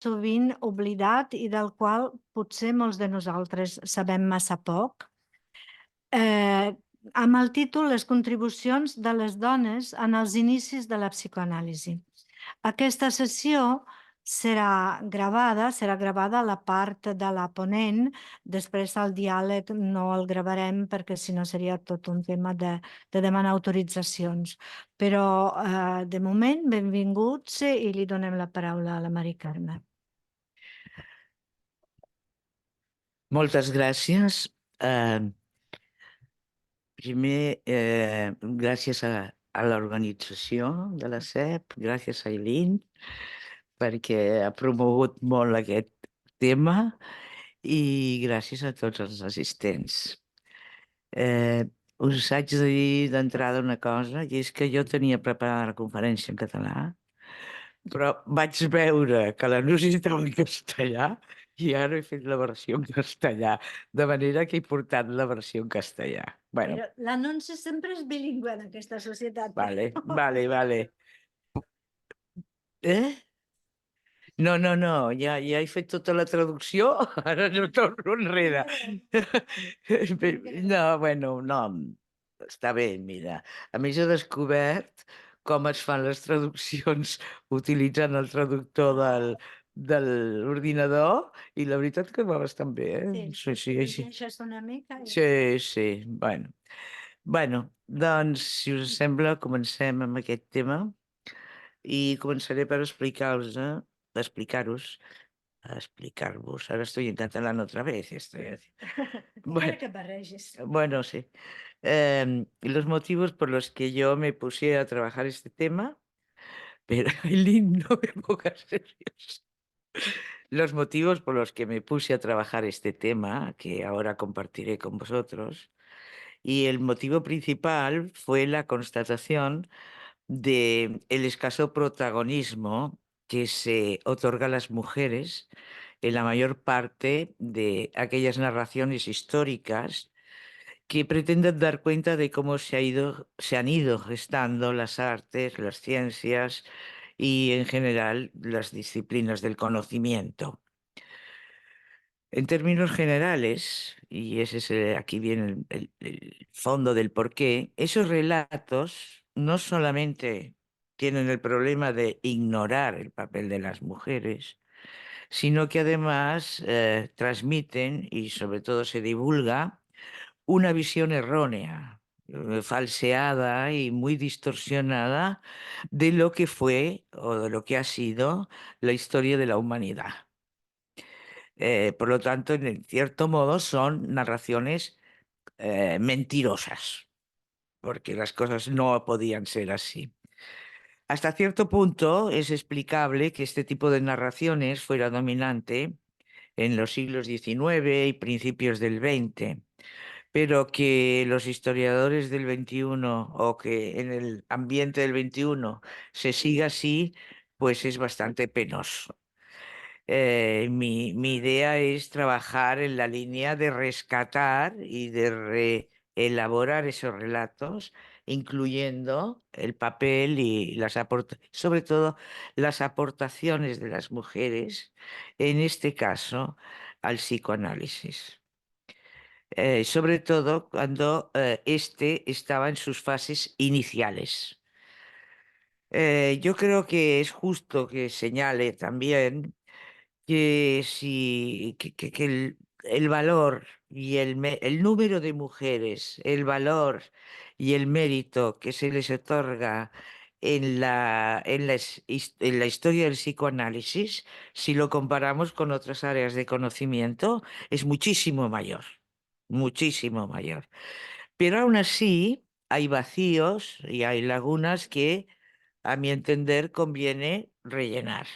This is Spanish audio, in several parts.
sovint oblidat i del qual potser molts de nosaltres sabem massa poc, amb el títol Les contribucions de les dones en els inicis de la psicoanàlisi. Aquesta sessió serà gravada la part de la ponent, després el diàleg no el gravarem perquè si no seria tot un tema de demanar autoritzacions. Però de moment, benvinguts i li donem la paraula a la Mari Carme. Moltes gràcies. Primer, gràcies a l'organització de la CEP, gràcies a Eileen, perquè ha promogut molt aquest tema i gràcies a tots els assistents. Us haig de dir d'entrada una cosa, i és que jo tenia preparada la conferència en català, però vaig veure que la necessitava en castellà i ara he fet la versió en castellà, de manera que he portat la versió en castellà. Bueno, Però l'anunci sempre és bilingüe en aquesta societat. vale. Eh? No, ja he fet tota la traducció, ara no torno enrere. No, bueno, no, està bé, mira. A més, he descobert com es fan les traduccions utilitzant el traductor de l'ordinador i la veritat que va bastant bé, eh? Sí, així. Llegeixes una mica i... Sí, bueno. Bueno, doncs, si us sembla, comencem amb aquest tema i començaré per explicar-vos. Ahora estoy en catalán otra vez. Bueno, que barreges. bueno, sí. Los motivos por los que yo me puse a trabajar este tema, pero Aileen, no me pongas nerviosa. Los motivos por los que me puse a trabajar este tema, que ahora compartiré con vosotros, y el motivo principal fue la constatación de el escaso protagonismo que se otorga a las mujeres en la mayor parte de aquellas narraciones históricas que pretenden dar cuenta de cómo se han ido gestando las artes, las ciencias y en general las disciplinas del conocimiento. En términos generales, y ese es aquí viene el fondo del porqué, esos relatos no solamente tienen el problema de ignorar el papel de las mujeres, sino que además transmiten y sobre todo se divulga una visión errónea, falseada y muy distorsionada de lo que fue o de lo que ha sido la historia de la humanidad. Por lo tanto, en cierto modo, son narraciones mentirosas, porque las cosas no podían ser así. Hasta cierto punto es explicable que este tipo de narraciones fuera dominante en los siglos XIX y principios del XX, pero que los historiadores del XXI o que en el ambiente del XXI se siga así, pues es bastante penoso. Mi idea es trabajar en la línea de rescatar y de reelaborar esos relatos, incluyendo el papel y sobre todo las aportaciones de las mujeres, en este caso al psicoanálisis. Sobre todo cuando este estaba en sus fases iniciales. Yo creo que es justo que señale también que el valor y el número de mujeres, el valor y el mérito que se les otorga en la historia del psicoanálisis, si lo comparamos con otras áreas de conocimiento, es muchísimo mayor, muchísimo mayor. Pero aún así hay vacíos y hay lagunas que, a mi entender, conviene rellenar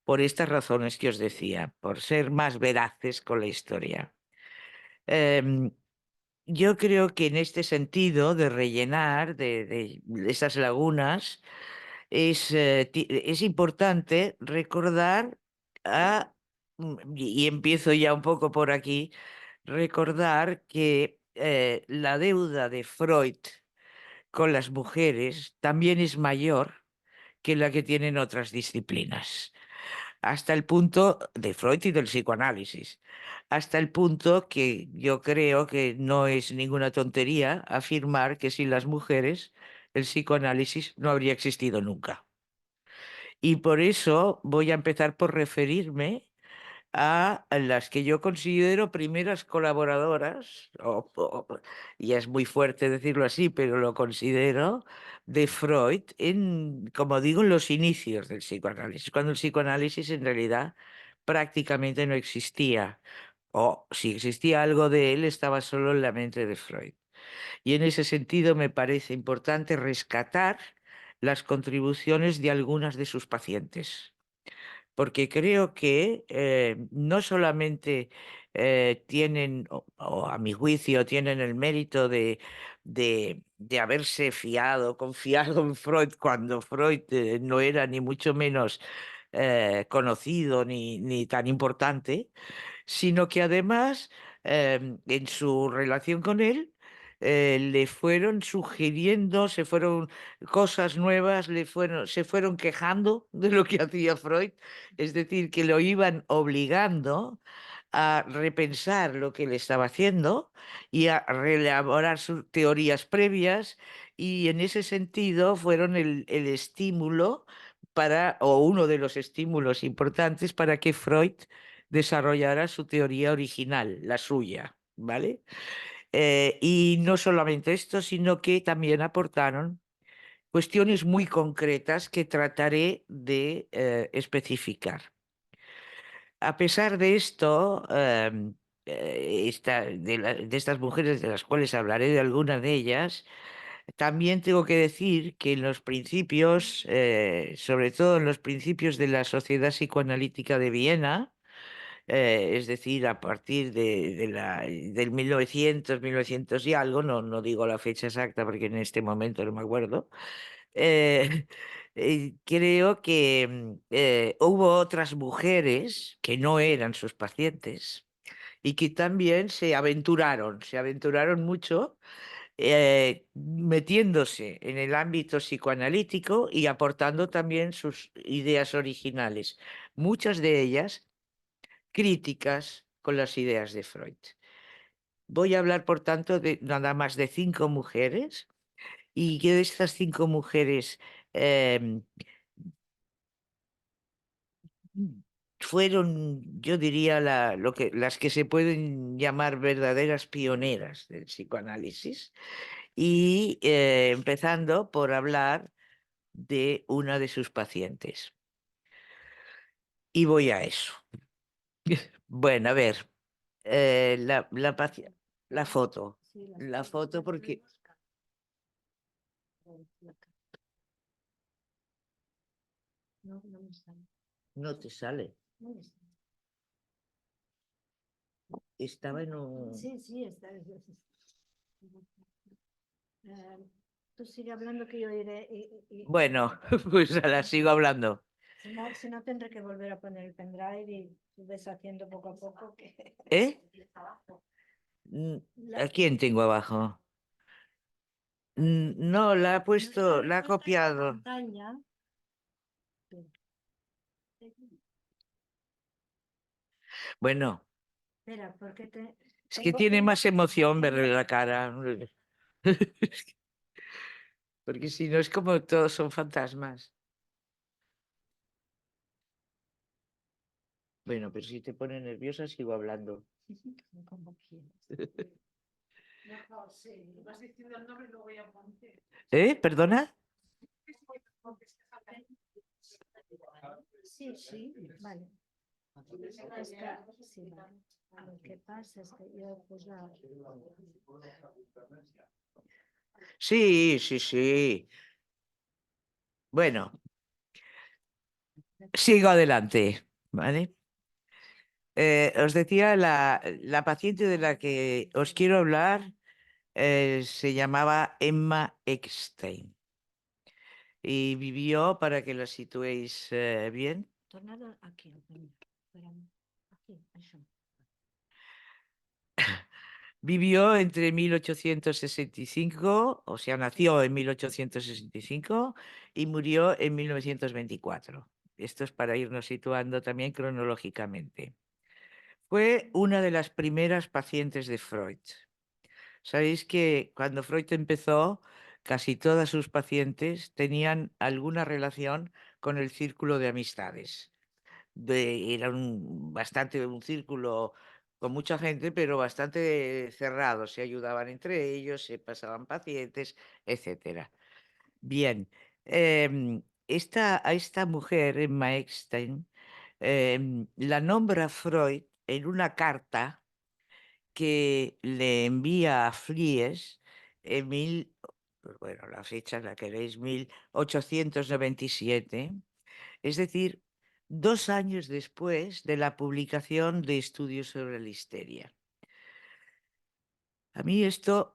por estas razones que os decía, por ser más veraces con la historia. Yo creo que en este sentido de rellenar de esas lagunas es importante recordar y empiezo ya un poco por aquí, recordar que la deuda de Freud con las mujeres también es mayor que la que tienen otras disciplinas. hasta el punto de Freud y del psicoanálisis, hasta el punto que yo creo que no es ninguna tontería afirmar que sin las mujeres el psicoanálisis no habría existido nunca. Y por eso voy a empezar por referirme a las que yo considero primeras colaboradoras, y es muy fuerte decirlo así, pero lo considero, de Freud, como digo, en los inicios del psicoanálisis, cuando el psicoanálisis en realidad prácticamente no existía, o si existía algo de él, estaba solo en la mente de Freud. Y en ese sentido me parece importante rescatar las contribuciones de algunas de sus pacientes, porque creo que no solamente tienen, o a mi juicio, tienen el mérito de haberse confiado en Freud cuando Freud no era ni mucho menos conocido ni tan importante, sino que además en su relación con él le fueron sugiriendo, se fueron cosas nuevas, se fueron quejando de lo que hacía Freud, es decir, que lo iban obligando a repensar lo que él estaba haciendo y a reelaborar sus teorías previas, y en ese sentido fueron el estímulo o uno de los estímulos importantes para que Freud desarrollara su teoría original, la suya, ¿vale? Y no solamente esto, sino que también aportaron cuestiones muy concretas que trataré de especificar. A pesar de esto, de estas mujeres de las cuales hablaré, de algunas de ellas, también tengo que decir que en los principios, sobre todo en los principios de la Sociedad Psicoanalítica de Viena, es decir, a partir del 1900, 1900 y algo, no digo la fecha exacta porque en este momento no me acuerdo, eh, creo que hubo otras mujeres que no eran sus pacientes y que también se aventuraron mucho metiéndose en el ámbito psicoanalítico y aportando también sus ideas originales, muchas de ellas críticas con las ideas de Freud. Voy a hablar, por tanto, de nada más de 5 mujeres, y que de estas 5 mujeres em, fueron, yo diría, las que se pueden llamar verdaderas pioneras del psicoanálisis, y empezando por hablar de una de sus pacientes. Y voy a eso. Bueno, a ver, la foto. La foto porque no te sale. Estaba en un... Sí, sí, está. Tú sigue hablando que yo iré. Bueno, pues la sigo hablando. Si no, tendré que volver a poner el pendrive y tú ves haciendo poco a poco que... ¿Eh? ¿A quién tengo abajo? No, la ha puesto, la ha copiado. Bueno, Espera, porque es que tiene más emoción verle la cara. Porque si no es como todos son fantasmas. Bueno, pero si te pone nerviosa sigo hablando. Como quieras. ¿Perdona? Sí, sí, vale. Sí, vale. Lo que pasa es que yo he posado... Sí, sí, sí. Bueno, sigo adelante, ¿vale? Os decía, la paciente de la que os quiero hablar se llamaba Emma Eckstein y vivió, para que la situéis bien, Tornado aquí, aquí, eso. vivió entre 1865, o sea, nació en 1865 y murió en 1924. esto es para irnos situando también cronológicamente. Fue una de las primeras pacientes de Freud. Sabéis que cuando Freud empezó, casi todas sus pacientes tenían alguna relación con el círculo de amistades. Era un círculo con mucha gente, pero bastante cerrado. Se ayudaban entre ellos, se pasaban pacientes, etcétera. Bien, a esta mujer, Emma Eckstein, la nombra Freud en una carta que le envía a Flies en pues bueno, la fecha la queréis, 1897, es decir, 2 años después de la publicación de Estudios sobre la histeria. A mí esto,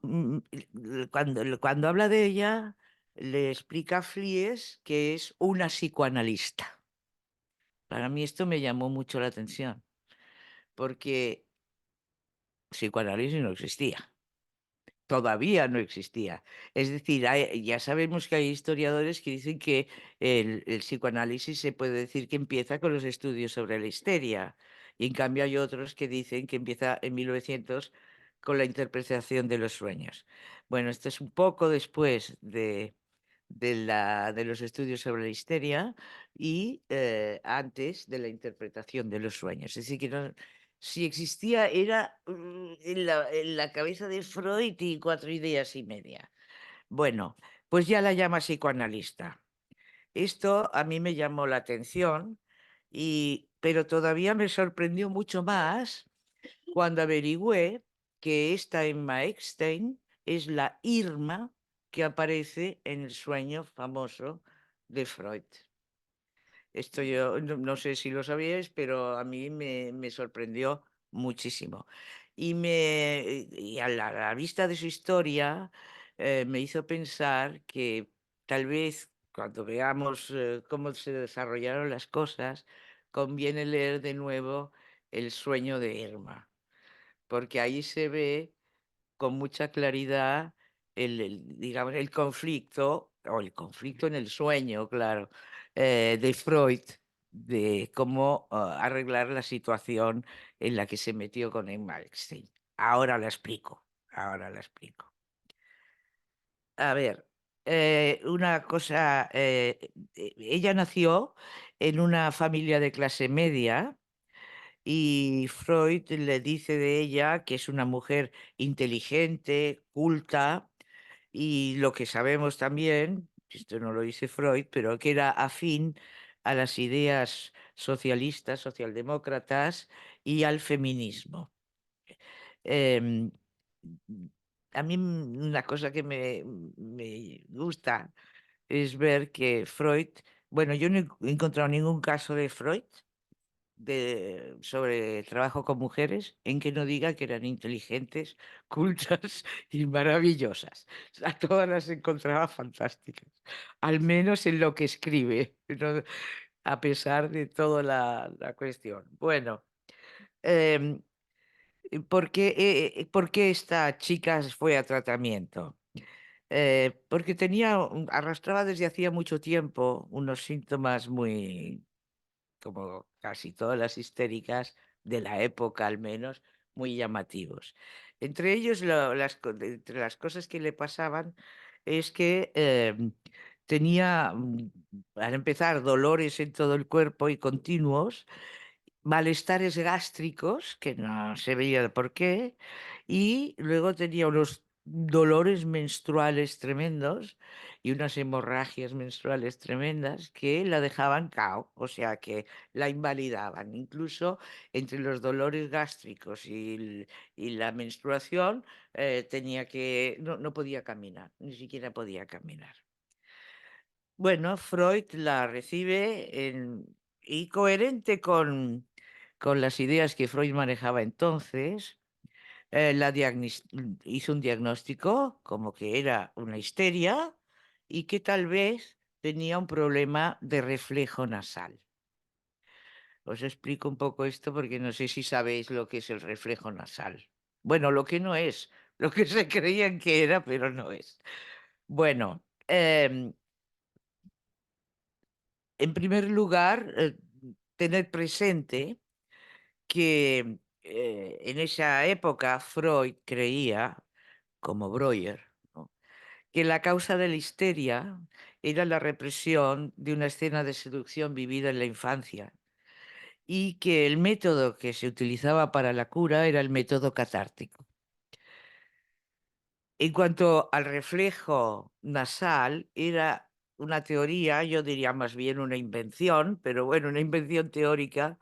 cuando habla de ella, le explica a Flies que es una psicoanalista. Para mí esto me llamó mucho la atención, porque psicoanálisis no existía. Todavía no existía. Es decir, ya sabemos que hay historiadores que dicen que el psicoanálisis se puede decir que empieza con los estudios sobre la histeria, y en cambio hay otros que dicen que empieza en 1900 con la interpretación de los sueños. Bueno, esto es un poco después de los estudios sobre la histeria y antes de la interpretación de los sueños. Es decir, que si existía era en la cabeza de Freud y 4 ideas y media. Bueno, pues ya la llama psicoanalista. Esto a mí me llamó la atención, pero todavía me sorprendió mucho más cuando averigüé que esta Emma Eckstein es la Irma que aparece en el sueño famoso de Freud. Esto yo no sé si lo sabíais, pero a mí me sorprendió muchísimo. Y a la vista de su historia, me hizo pensar que tal vez cuando veamos cómo se desarrollaron las cosas, conviene leer de nuevo El sueño de Irma, porque ahí se ve con mucha claridad digamos, el conflicto, o el conflicto en el sueño, claro, de Freud, de cómo arreglar la situación en la que se metió con Emma Eckstein. Ahora la explico, ahora la explico. A ver, una cosa, ella nació en una familia de clase media, y Freud le dice de ella que es una mujer inteligente, culta, y lo que sabemos también, esto no lo dice Freud, pero que era afín a las ideas socialistas, socialdemócratas y al feminismo. Em, a mí una cosa que me gusta es ver que Freud, bueno, yo no he encontrado ningún caso de Freud sobre trabajo con mujeres en que no diga que eran inteligentes, cultas y maravillosas. A todas las encontraba fantásticas, al menos en lo que escribe, ¿no? A pesar de toda la cuestión. Bueno, em, por qué esta chica fue a tratamiento? Porque arrastraba desde hacía mucho tiempo unos síntomas muy, como casi todas las histéricas de la época al menos, muy llamativos. Entre ellos, entre las cosas que le pasaban es que tenía, para empezar, dolores en todo el cuerpo y continuos, malestares gástricos, que no se veía el por qué, y luego tenía unos dolores menstruales tremendos y unas hemorragias menstruales tremendas que la dejaban cao, o sea que la invalidaban. Incluso entre los dolores gástricos y la menstruación no podía caminar, ni siquiera podía caminar. Bueno, Freud la recibe y coherente con las ideas que Freud manejaba entonces, hizo un diagnóstico como que era una histeria y que tal vez tenía un problema de reflejo nasal. Os explico un poco esto porque no sé si sabéis lo que es el reflejo nasal. Bueno, lo que no es, lo que se creían que era, pero no es. Bueno, en primer lugar, tener presente que en esa época Freud creía, como Breuer, ¿no?, que la causa de la histeria era la represión de una escena de seducción vivida en la infancia y que el método que se utilizaba para la cura era el método catártico. En cuanto al reflejo nasal, era una teoría, yo diría más bien una invención, pero bueno, una invención teórica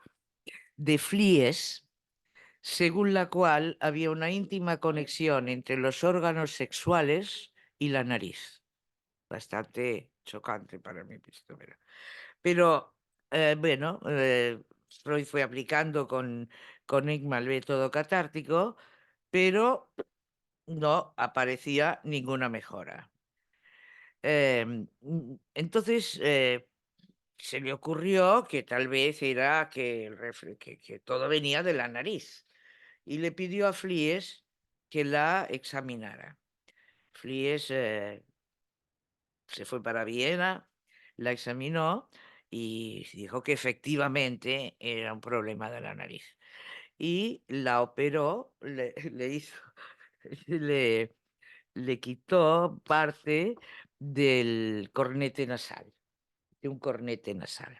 de Flies, según la cual había una íntima conexión entre los órganos sexuales y la nariz. Bastante chocante para mi visto. Pero bueno, Freud fue aplicando con Igma el método catártico, pero no aparecía ninguna mejora. Entonces se le ocurrió que tal vez era que todo venía de la nariz y le pidió a Flies que la examinara. Flies se fue para Viena, la examinó y dijo que efectivamente era un problema de la nariz. Y la operó, le hizo, le, le quitó parte del cornete nasal, de un cornete nasal.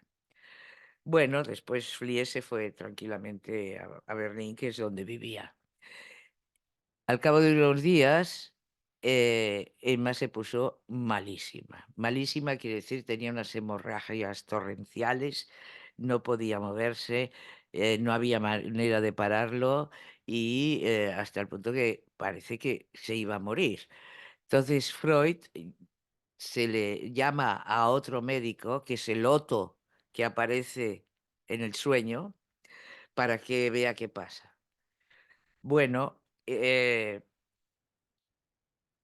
Bueno, después Flies se fue tranquilamente a Berlín, que es donde vivía. Al cabo de unos días, Emma se puso malísima. Malísima quiere decir, tenía unas hemorragias torrenciales, no podía moverse, no había manera de pararlo y hasta el punto que parece que se iba a morir. Entonces Freud se le llama a otro médico, que es el Otto que aparece en el sueño, para que vea qué pasa. Bueno,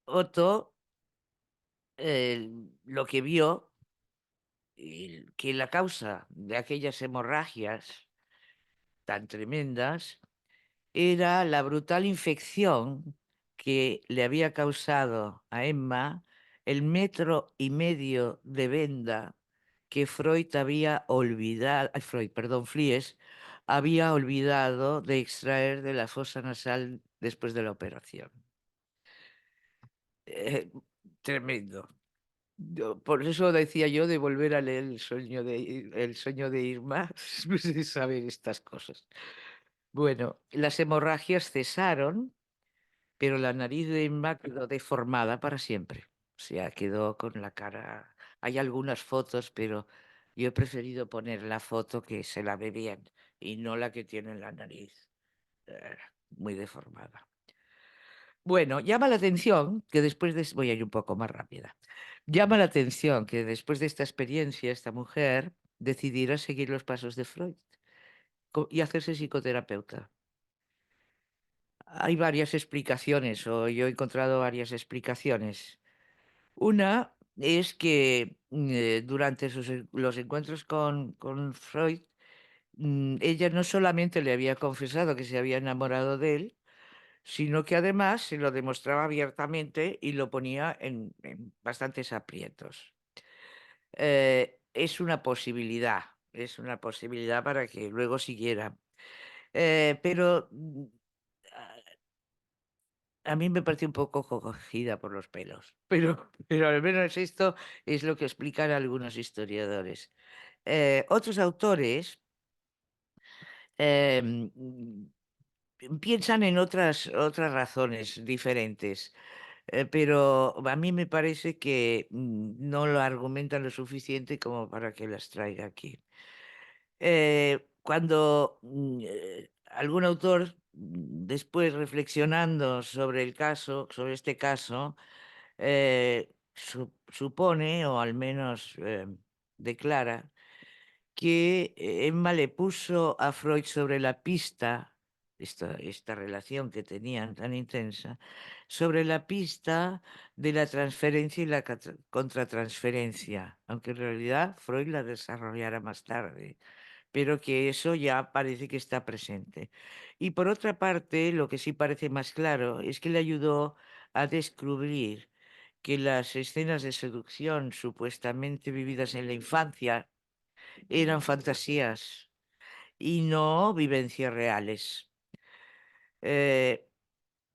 Otto lo que vio, que la causa de aquellas hemorragias tan tremendas era la brutal infección que le había causado a Emma el 1,5 metros de venda que Freud había olvidado, Freud, perdón, Flies, había olvidado de extraer de la fosa nasal después de la operación. Eh, Tremendo. Por eso decía yo de volver a leer el sueño de Irma, después de saber estas cosas. Bueno, las hemorragias cesaron, pero la nariz de Irma quedó deformada para siempre. O sea, quedó con la cara. Hay algunas fotos, pero yo he preferido poner la foto que se la ve bien y no la que tiene en la nariz eh, muy deformada. Bueno, llama la atención que después de... Voy a ir un poco más rápida. Llama la atención que después de esta experiencia, esta mujer decidiera seguir los pasos de Freud y hacerse psicoterapeuta. Hay varias explicaciones, o yo he encontrado varias explicaciones. Una es que durante los encuentros con Freud, ella no solamente le había confesado que se había enamorado de él, sino que además se lo demostraba abiertamente y lo ponía en bastantes aprietos. Es una posibilidad para que luego siguiera. Pero a mí me pareció un poco cogida por los pelos, pero al menos esto es lo que explican algunos historiadores. Otros autores em, piensan en otras razones diferentes. Pero a mí me parece que no lo argumentan lo suficiente como para que las traiga aquí. Cuando algún autor, después reflexionando sobre el caso, sobre este caso, supone, o al menos declara, que Emma le puso a Freud sobre la pista, esta relación que tenían tan intensa, sobre la pista de la transferencia y la contratransferencia, aunque en realidad Freud la desarrollará más tarde, pero que eso ya parece que está presente. Y por otra parte, lo que sí parece más claro es que le ayudó a descubrir que las escenas de seducción supuestamente vividas en la infancia eran fantasías y no vivencias reales. Eh,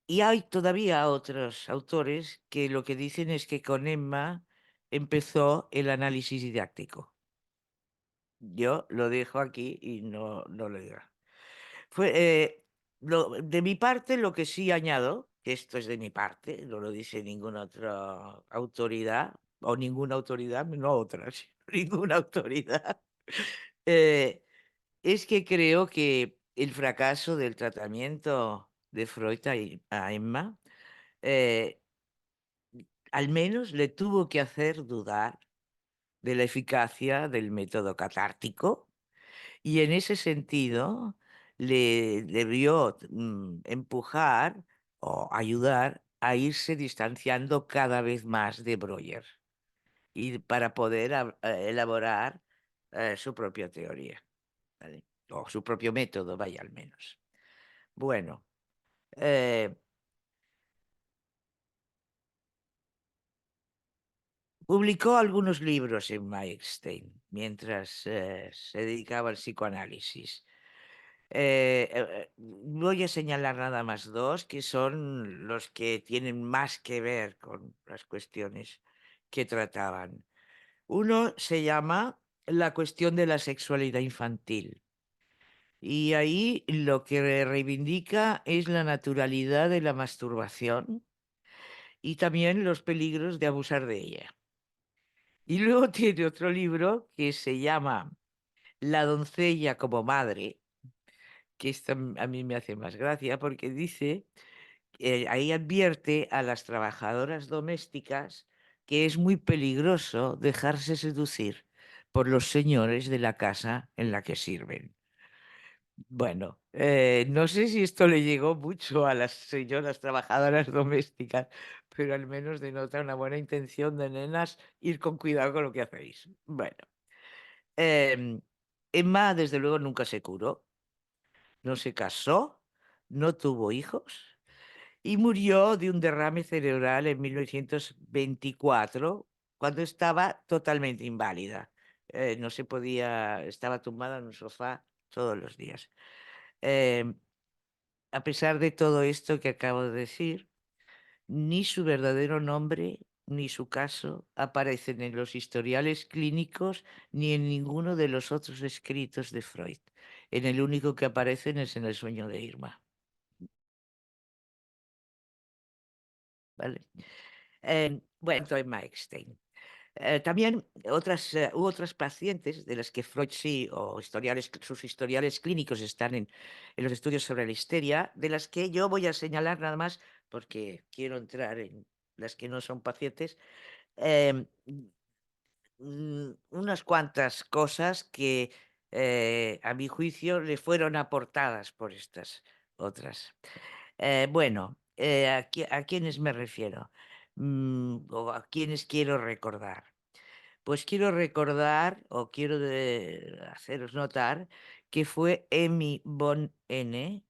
y hay todavía otros autores que lo que dicen es que con Emma empezó el análisis didáctico. Yo lo dejo aquí y no lo digo. Fue, de mi parte, lo que sí añado, que esto es de mi parte, no lo dice ninguna otra autoridad, o ninguna autoridad, no otra, sino ninguna autoridad, eh, es que creo que el fracaso del tratamiento de Freud a Emma, eh, al menos le tuvo que hacer dudar de la eficacia del método catártico. Y en ese sentido, le debió empujar o ayudar a irse distanciando cada vez más de Breuer y para poder elaborar su propia teoría, ¿vale? O su propio método, vaya al menos. Bueno, eh, publicó algunos libros en Meilenstein mientras se dedicaba al psicoanálisis. Voy a señalar nada más dos, que son los que tienen más que ver con las cuestiones que trataban. Uno se llama La cuestión de la sexualidad infantil. Y ahí lo que reivindica es la naturalidad de la masturbación y también los peligros de abusar de ella. Y luego tiene otro libro que se llama La doncella como madre, que esto a mí me hace más gracia porque dice, ahí advierte a las trabajadoras domésticas que es muy peligroso dejarse seducir por los señores de la casa en la que sirven. Bueno, no sé si esto le llegó mucho a las señoras trabajadoras domésticas, pero al menos denota una buena intención de nenas ir con cuidado con lo que hacéis. Bueno, em, Emma desde luego nunca se curó, no se casó, no tuvo hijos y murió de un derrame cerebral en 1924, cuando estaba totalmente inválida. No se podía, estaba tumbada en un sofá todos los días. Eh, a pesar de todo esto que acabo de decir, ni su verdadero nombre ni su caso aparecen en los historiales clínicos ni en ninguno de los otros escritos de Freud. En el único que aparecen es en El sueño de Irma. ¿Vale? Bueno, Emma Eckstein. También hubo otras pacientes de las que Freud sí, o sus historiales clínicos están en los estudios sobre la histeria, de las que yo voy a señalar nada más porque quiero entrar en las que no son pacientes, em, unas cuantas cosas que a mi juicio le fueron aportadas por estas otras. Bueno, ¿a quiénes me refiero? ¿O a quiénes quiero recordar? Pues quiero recordar o quiero haceros notar que fue Emmy von N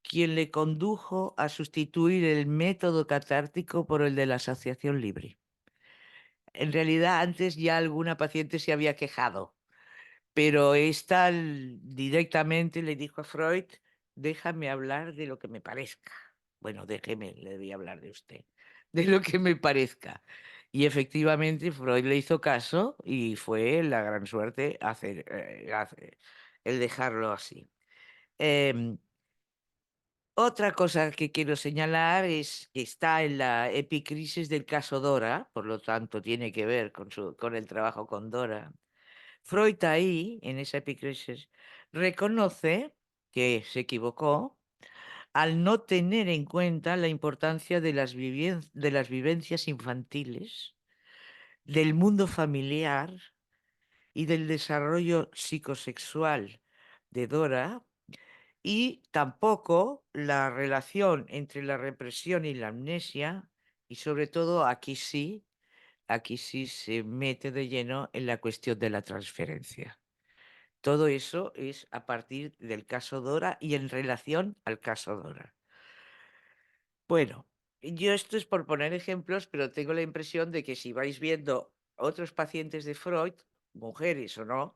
quien le condujo a sustituir el método catártico por el de la asociación libre. En realidad, antes ya alguna paciente se había quejado, pero esta directamente le dijo a Freud, déjame hablar de lo que me parezca. Bueno, déjeme, le voy a hablar de usted, de lo que me parezca. Y efectivamente Freud le hizo caso y fue la gran suerte el dejarlo así. Em, Otra cosa que quiero señalar es que está en la epicrisis del caso Dora, por lo tanto tiene que ver con el trabajo con Dora. Freud ahí, en esa epicrisis, reconoce que se equivocó al no tener en cuenta la importancia de de las vivencias infantiles, del mundo familiar y del desarrollo psicosexual de Dora, y tampoco la relación entre la represión y la amnesia, y sobre todo aquí sí se mete de lleno en la cuestión de la transferencia. Todo eso es a partir del caso Dora y en relación al caso Dora. Bueno, yo esto es por poner ejemplos, pero tengo la impresión de que si vais viendo otros pacientes de Freud, mujeres o no,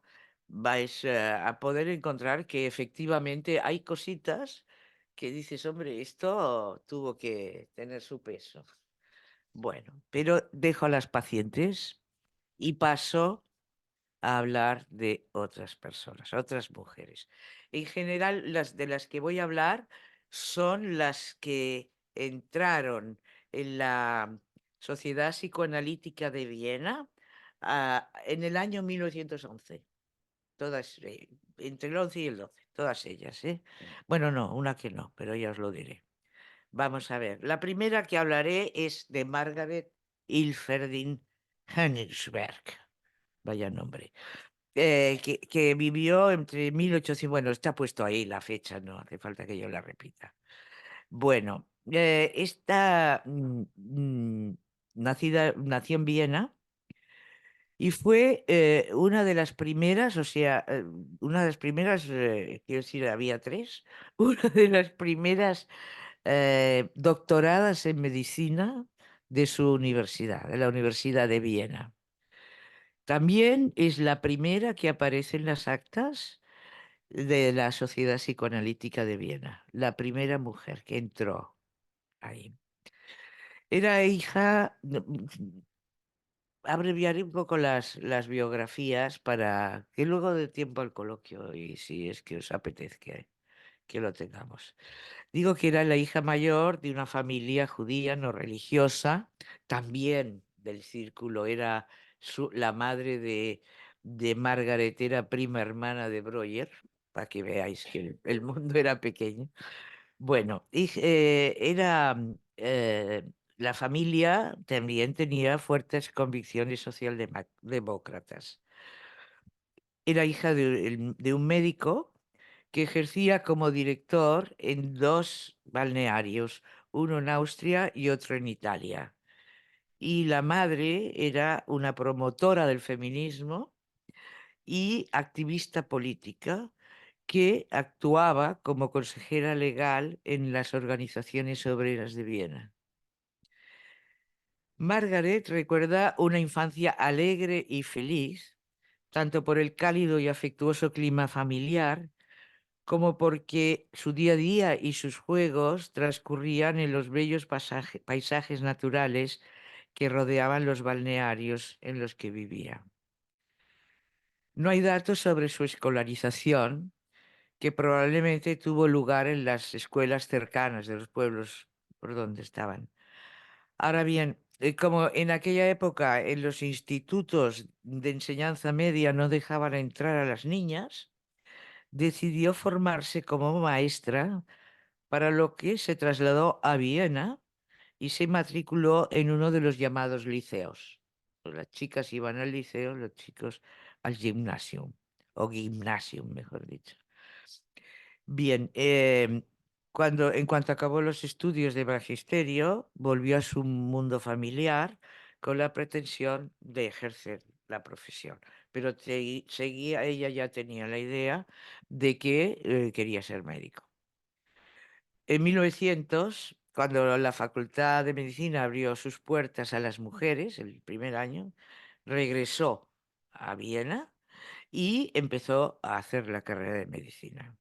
vais a poder encontrar que efectivamente hay cositas que dices, hombre, esto tuvo que tener su peso. Bueno, pero dejo a las pacientes y paso a hablar de otras personas, otras mujeres. En general, las de las que voy a hablar son las que entraron en la Sociedad Psicoanalítica de Viena en el año 1911. Todas, entre el 11 y el 12, todas ellas, ¿eh? Bueno, no, una que no, pero ya os lo diré. Vamos a ver. La primera que hablaré es de Margaret Ilferdin Königsberg. Vaya nombre. Que vivió entre 1800, bueno, está puesto ahí la fecha, no hace falta que yo la repita. Bueno, esta nació en Viena y fue una de las primeras, o sea, una de las primeras, quiero decir, había tres, una de las primeras doctoradas en medicina de su universidad, de la Universidad de Viena. También es la primera que aparece en las actas de la Sociedad Psicoanalítica de Viena, la primera mujer que entró ahí. Era hija, abreviaré un poco las biografías para que luego dé tiempo al coloquio y si es que os apetezca que lo tengamos. Digo que era la hija mayor de una familia judía no religiosa, también del círculo, era la madre de Margaret, era prima hermana de Breuer, para que veáis que el mundo era pequeño. Bueno, la familia también tenía fuertes convicciones socialdemócratas. Era hija de un médico que ejercía como director en dos balnearios, uno en Austria y otro en Italia. Y la madre era una promotora del feminismo y activista política que actuaba como consejera legal en las organizaciones obreras de Viena. Margaret recuerda una infancia alegre y feliz, tanto por el cálido y afectuoso clima familiar, como porque su día a día y sus juegos transcurrían en los bellos paisajes naturales que rodeaban los balnearios en los que vivía. No hay datos sobre su escolarización, que probablemente tuvo lugar en las escuelas cercanas de los pueblos por donde estaban. Ahora bien, como en aquella época en los institutos de enseñanza media no dejaban entrar a las niñas, decidió formarse como maestra, para lo que se trasladó a Viena y se matriculó en uno de los llamados liceos. Pues las chicas iban al liceo, los chicos al gimnasium, o gymnasium, mejor dicho. Bien, en cuanto acabó los estudios de magisterio, volvió a su mundo familiar con la pretensión de ejercer la profesión. Pero ella ya tenía la idea de que quería ser médico. En 1900, cuando la Facultad de Medicina abrió sus puertas a las mujeres, el primer año, regresó a Viena y empezó a hacer la carrera de medicina.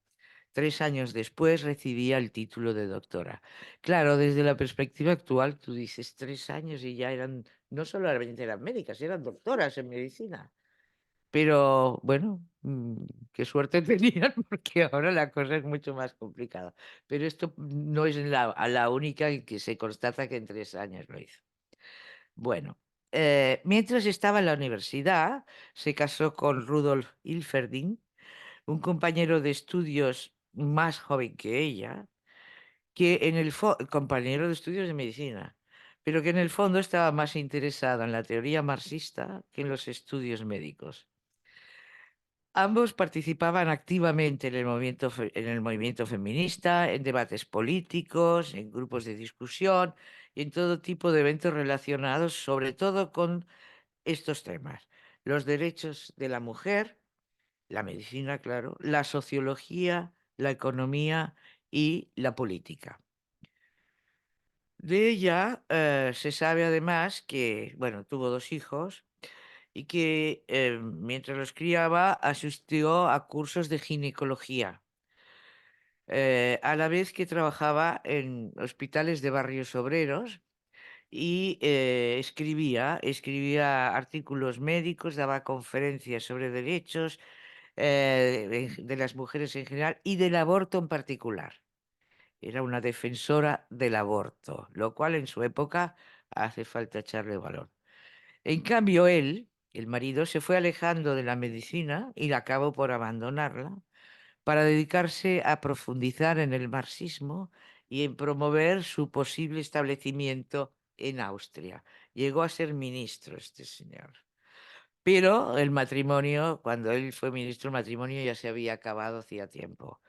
3 años después recibía el título de doctora. Claro, desde la perspectiva actual, tú dices 3 años y ya eran, no solamente eran médicas, eran doctoras en medicina. Pero bueno, qué suerte tenían porque ahora la cosa es mucho más complicada. Pero esto no es la única en que se constata que en 3 años lo hizo. Bueno, mientras estaba en la universidad, se casó con Rudolf Ilferding, un compañero de estudios más joven que ella, que en el compañero de estudios de medicina, pero que en el fondo estaba más interesado en la teoría marxista que en los estudios médicos. Ambos participaban activamente en el movimiento feminista, en debates políticos, en grupos de discusión y en todo tipo de eventos relacionados sobre todo con estos temas: los derechos de la mujer, la medicina, claro, la sociología, la economía y la política. De ella se sabe además que, bueno, tuvo 2 hijos y que mientras los criaba asistió a cursos de ginecología, a la vez que trabajaba en hospitales de barrios obreros y escribía artículos médicos, daba conferencias sobre derechos de las mujeres en general y del aborto en particular. Era una defensora del aborto, lo cual en su época hace falta echarle valor. En cambio, él, el marido, se fue alejando de la medicina y acabó por abandonarla para dedicarse a profundizar en el marxismo y en promover su posible establecimiento en Austria. Llegó a ser ministro este señor. Pero el matrimonio, cuando él fue ministro, el matrimonio ya se había acabado hacía tiempo.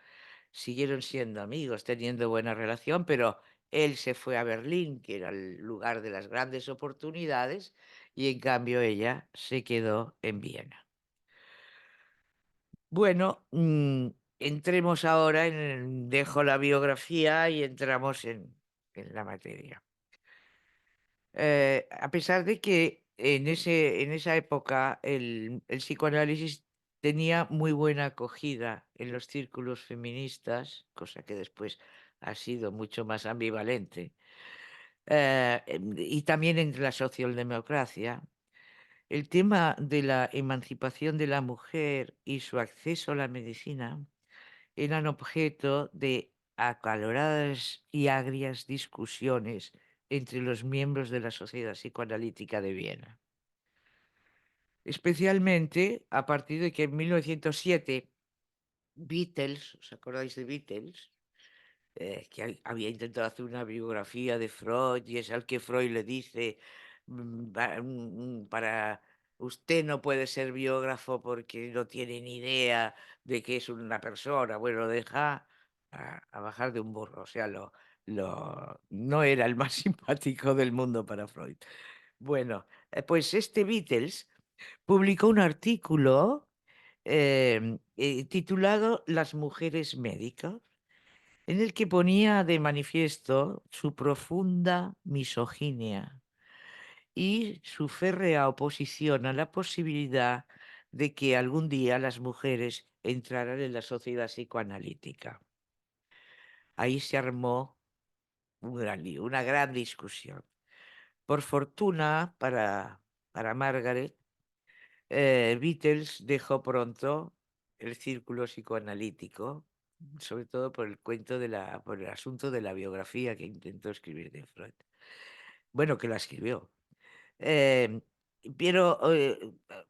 Siguieron siendo amigos, teniendo buena relación, pero él se fue a Berlín, que era el lugar de las grandes oportunidades, y en cambio ella se quedó en Viena. Bueno, entremos ahora dejo la biografía y entramos en la materia. A pesar de que en esa época el psicoanálisis tenía muy buena acogida en los círculos feministas, cosa que después ha sido mucho más ambivalente, y también entre la socialdemocracia, el tema de la emancipación de la mujer y su acceso a la medicina eran objeto de acaloradas y agrias discusiones entre los miembros de la Sociedad Psicoanalítica de Viena. Especialmente a partir de que en 1907 Beatles, ¿os acordáis de Beatles? Que había intentado hacer una biografía de Freud y es al que Freud le dice, para usted no puede ser biógrafo porque no tiene ni idea de que es una persona, bueno, lo deja a bajar de un burro, o sea, no era el más simpático del mundo para Freud. Bueno, pues este Beatles publicó un artículo titulado Las mujeres médicas, en el que ponía de manifiesto su profunda misoginia y su férrea oposición a la posibilidad de que algún día las mujeres entraran en la sociedad psicoanalítica. Ahí se armó un gran lío, una gran discusión. Por fortuna para Margaret, Beatles dejó pronto el círculo psicoanalítico, sobre todo por el por el asunto de la biografía que intentó escribir de Freud. Bueno, que la escribió. Em, pero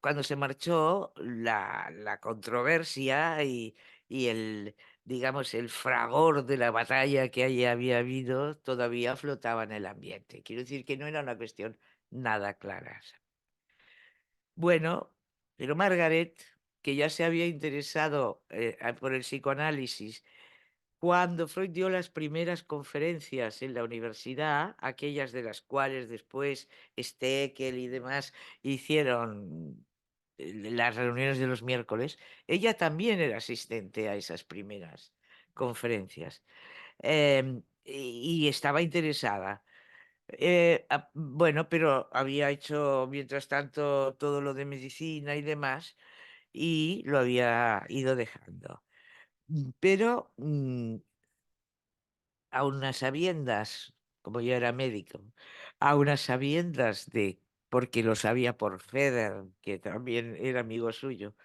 cuando se marchó, la controversia y digamos, el fragor de la batalla que allí había habido todavía flotaba en el ambiente. Quiero decir que no era una cuestión nada clara. Bueno, pero Margaret, que ya se había interesado por el psicoanálisis, cuando Freud dio las primeras conferencias en la universidad, aquellas de las cuales después Steckel y demás hicieron las reuniones de los miércoles, ella también era asistente a esas primeras conferencias y estaba interesada. Bueno, pero había hecho mientras tanto todo lo de medicina y demás y lo había ido dejando. Pero a unas sabiendas, como yo era médico, a unas sabiendas porque lo sabía por Feder, que también era amigo suyo,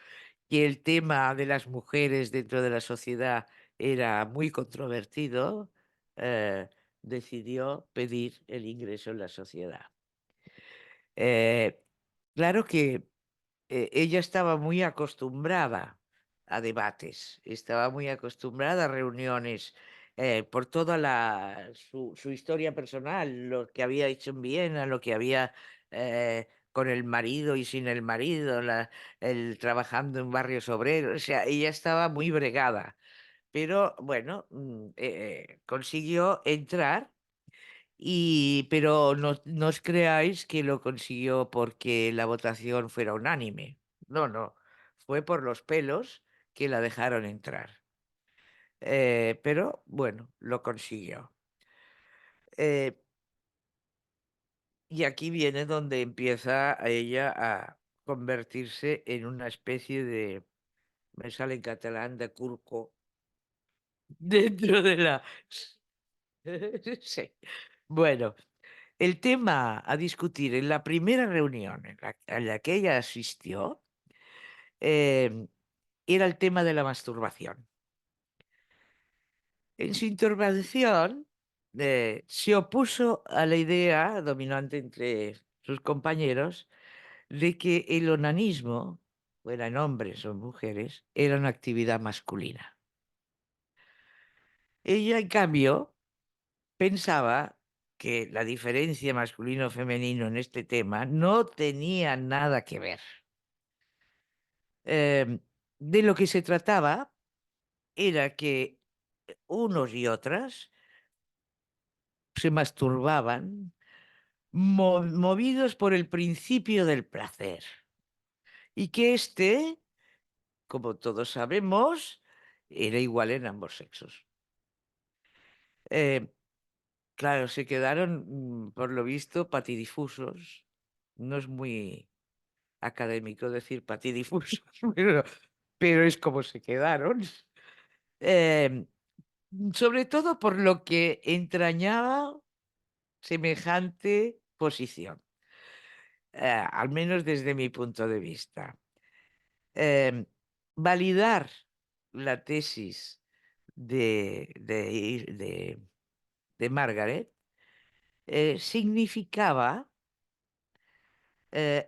que el tema de las mujeres dentro de la sociedad era muy controvertido, decidió pedir el ingreso en la sociedad. Eh, claro que ella estaba muy acostumbrada a debates, estaba muy acostumbrada a reuniones por toda su historia personal, lo que había hecho en Viena, lo que había con el marido y sin el marido, el trabajando en barrios obreros, o sea, ella estaba muy bregada, pero bueno, consiguió entrar pero no os creáis que lo consiguió porque la votación fuera unánime. No, no. Fue por los pelos que la dejaron entrar. Pero bueno, lo consiguió. Eh, y aquí viene donde empieza a ella convertirse en una especie de, me sale en catalán, de curco dentro de la... Sí. Bueno, el tema a discutir en la primera reunión a la que ella asistió eh, era el tema de la masturbación. En su intervención se opuso a la idea dominante entre sus compañeros de que el onanismo, fueran hombres o mujeres, era una actividad masculina. Ella, en cambio, pensaba que la diferencia masculino-femenino en este tema no tenía nada que ver. De lo que se trataba era que unos y otras se masturbaban movidos por el principio del placer y que este, como todos sabemos, era igual en ambos sexos. Eh, claro, se quedaron, por lo visto, patidifusos. No es muy académico decir patidifusos, pero es como se quedaron. Eh, sobre todo por lo que entrañaba semejante posición, al menos desde mi punto de vista. Em, Validar la tesis de Margaret significaba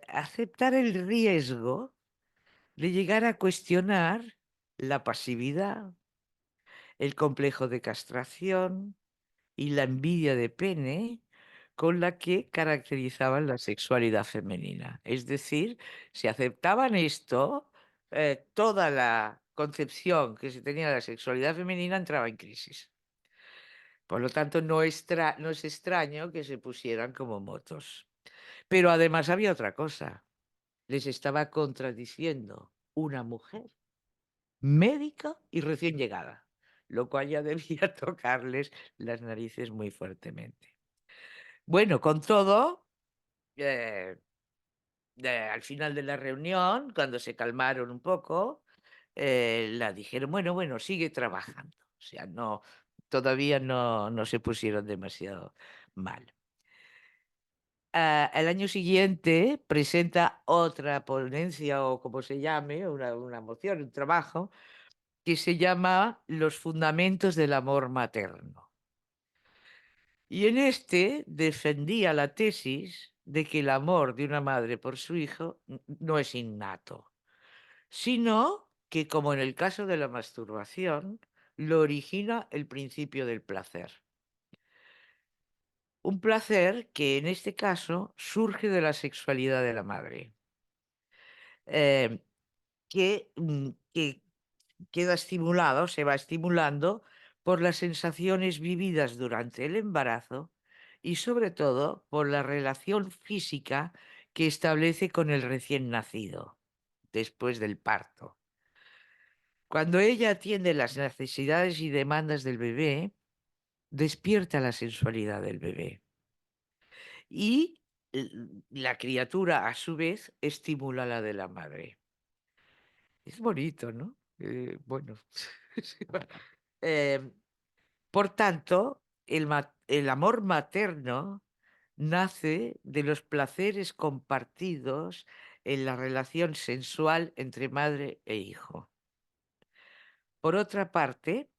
aceptar el riesgo de llegar a cuestionar la pasividad, el complejo de castración y la envidia de pene con la que caracterizaban la sexualidad femenina. Es decir, si aceptaban esto, toda la concepción que se tenía de la sexualidad femenina entraba en crisis. Por lo tanto, no es extraño que se pusieran como motos. Pero además había otra cosa. Les estaba contradiciendo una mujer médica y recién llegada, lo cual ya debía tocarles las narices muy fuertemente. Bueno, con todo, eh, al final de la reunión, cuando se calmaron un poco, la dijeron, bueno, sigue trabajando. O sea, no, todavía no se pusieron demasiado mal. Al año siguiente presenta otra ponencia o como se llame, una moción, un trabajo, que se llama Los fundamentos del amor materno. Y en este defendía la tesis de que el amor de una madre por su hijo no es innato, sino que, como en el caso de la masturbación, lo origina el principio del placer. Un placer que en este caso surge de la sexualidad de la madre, eh, que queda estimulado, se va estimulando por las sensaciones vividas durante el embarazo y sobre todo por la relación física que establece con el recién nacido después del parto. Cuando ella atiende las necesidades y demandas del bebé, despierta la sensualidad del bebé y la criatura a su vez estimula la de la madre. Es bonito, ¿no? Bueno. Em, Por tanto, el amor materno nace de los placeres compartidos en la relación sensual entre madre e hijo. Por otra parte,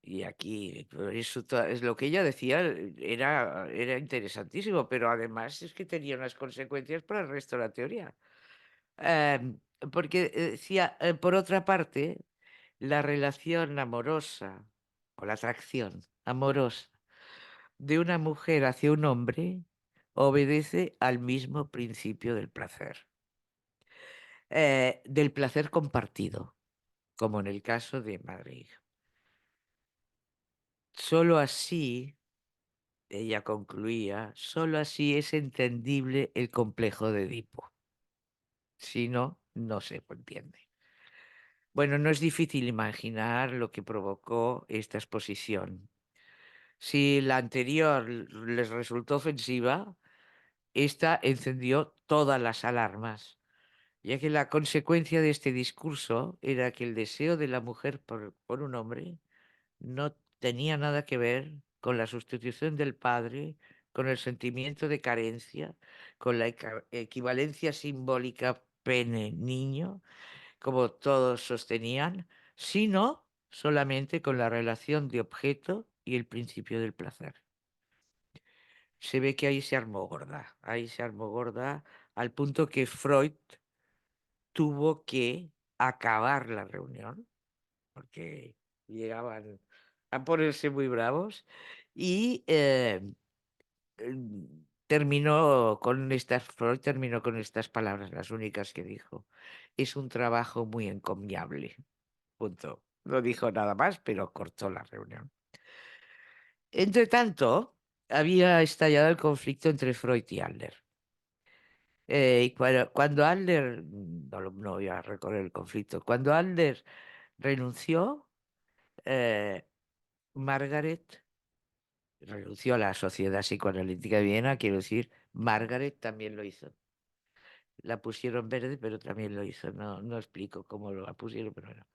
y aquí eso es lo que ella decía, era interesantísimo, pero además es que tenía unas consecuencias para el resto de la teoría. Porque decía, por otra parte, la relación amorosa o la atracción amorosa de una mujer hacia un hombre obedece al mismo principio del placer compartido, como en el caso de madre e hija. Solo así, ella concluía, solo así es entendible el complejo de Edipo. Si no, no se entiende. Bueno, no es difícil imaginar lo que provocó esta exposición. Si la anterior les resultó ofensiva, esta encendió todas las alarmas, ya que la consecuencia de este discurso era que el deseo de la mujer por un hombre no tenía nada que ver con la sustitución del padre, con el sentimiento de carencia, con la equivalencia simbólica pene-niño, como todos sostenían, sino solamente con la relación de objeto y el principio del placer. Se ve que ahí se armó gorda, al punto que Freud tuvo que acabar la reunión, porque llegaban a ponerse muy bravos, y Freud terminó con estas palabras, las únicas que dijo: es un trabajo muy encomiable. Punto. No dijo nada más, pero cortó la reunión. Entre tanto, había estallado el conflicto entre Freud y Adler. Y cuando Adler, no voy a recorrer el conflicto, cuando Adler renunció, eh, Margaret renunció a la Sociedad Psicoanalítica de Viena, quiero decir, Margaret también lo hizo. La pusieron verde, pero también lo hizo. No explico cómo la pusieron, pero bueno.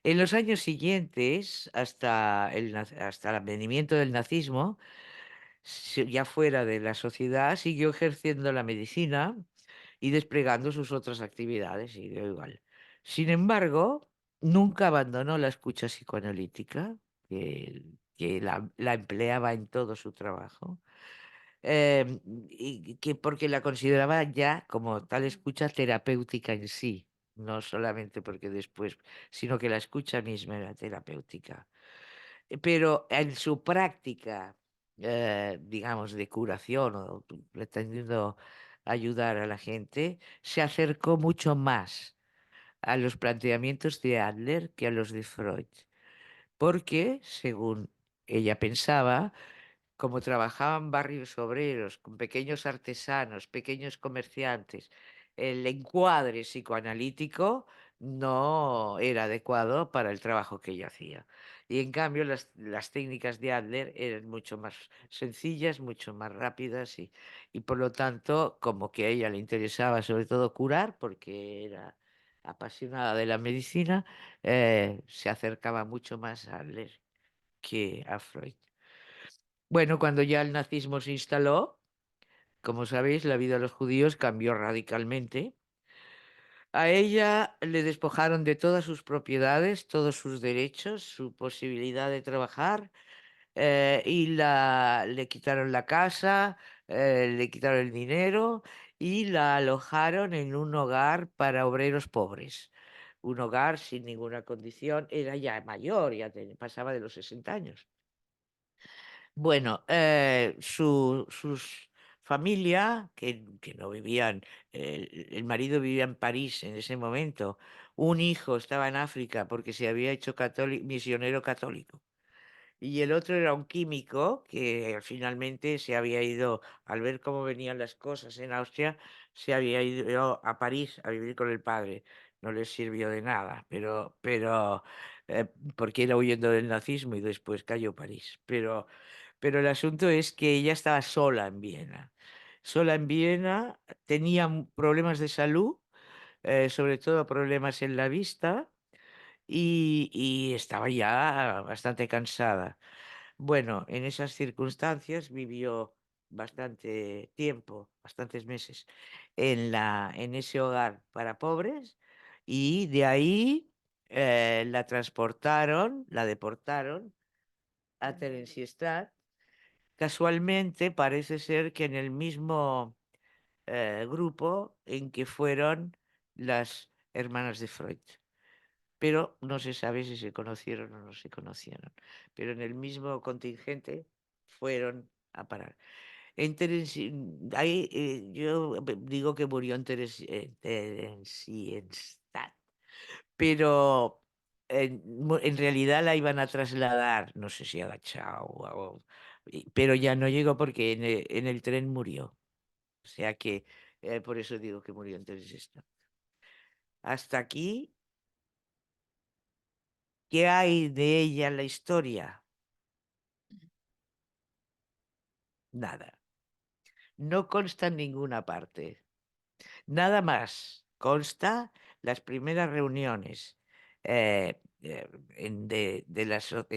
En los años siguientes, hasta el advenimiento del nazismo, ya fuera de la sociedad, siguió ejerciendo la medicina y desplegando sus otras actividades, siguió igual. Sin embargo, nunca abandonó la escucha psicoanalítica, que la empleaba en todo su trabajo, y que porque la consideraba ya como tal escucha terapéutica en sí, no solamente porque después, sino que la escucha misma era terapéutica. Pero en su práctica, digamos, de curación o pretendiendo ayudar a la gente, se acercó mucho más a los planteamientos de Adler que a los de Freud, porque, según ella pensaba, como trabajaban barrios obreros, con pequeños artesanos, pequeños comerciantes, el encuadre psicoanalítico no era adecuado para el trabajo que ella hacía. Y en cambio las técnicas de Adler eran mucho más sencillas, mucho más rápidas y por lo tanto como que a ella le interesaba sobre todo curar porque era apasionada de la medicina, se acercaba mucho más a Adler que a Freud. Bueno, cuando ya el nazismo se instaló, como sabéis, la vida de los judíos cambió radicalmente. A ella le despojaron de todas sus propiedades, todos sus derechos, su posibilidad de trabajar, y le quitaron la casa, le quitaron el dinero y la alojaron en un hogar para obreros pobres. Un hogar sin ninguna condición, era ya mayor, pasaba de los 60 años. Bueno, sus familia, que no vivían, el marido vivía en París en ese momento, un hijo estaba en África porque se había hecho misionero católico. Y el otro era un químico que finalmente se había ido, al ver cómo venían las cosas en Austria, se había ido a París a vivir con el padre. No les sirvió de nada, eh, porque era huyendo del nazismo y después cayó París. Pero el asunto es que ella estaba sola en Viena. Sola en Viena, tenía problemas de salud, sobre todo problemas en la vista, y estaba ya bastante cansada. Bueno, en esas circunstancias vivió bastante tiempo, bastantes meses, en ese hogar para pobres, y de ahí la deportaron a Theresienstadt. Casualmente parece ser que en el mismo grupo en que fueron las hermanas de Freud, pero no se sabe si se conocieron o no se conocieron, pero en el mismo contingente fueron a parar. Yo digo que murió en Theresienstadt, pero en realidad la iban a trasladar, no sé si a Dachau, pero ya no llegó porque en el tren murió. O sea que por eso digo que murió en Theresienstadt. Hasta aquí, ¿qué hay de ella en la historia? Nada. no consta en ninguna parte. Nada más. Consta las primeras reuniones en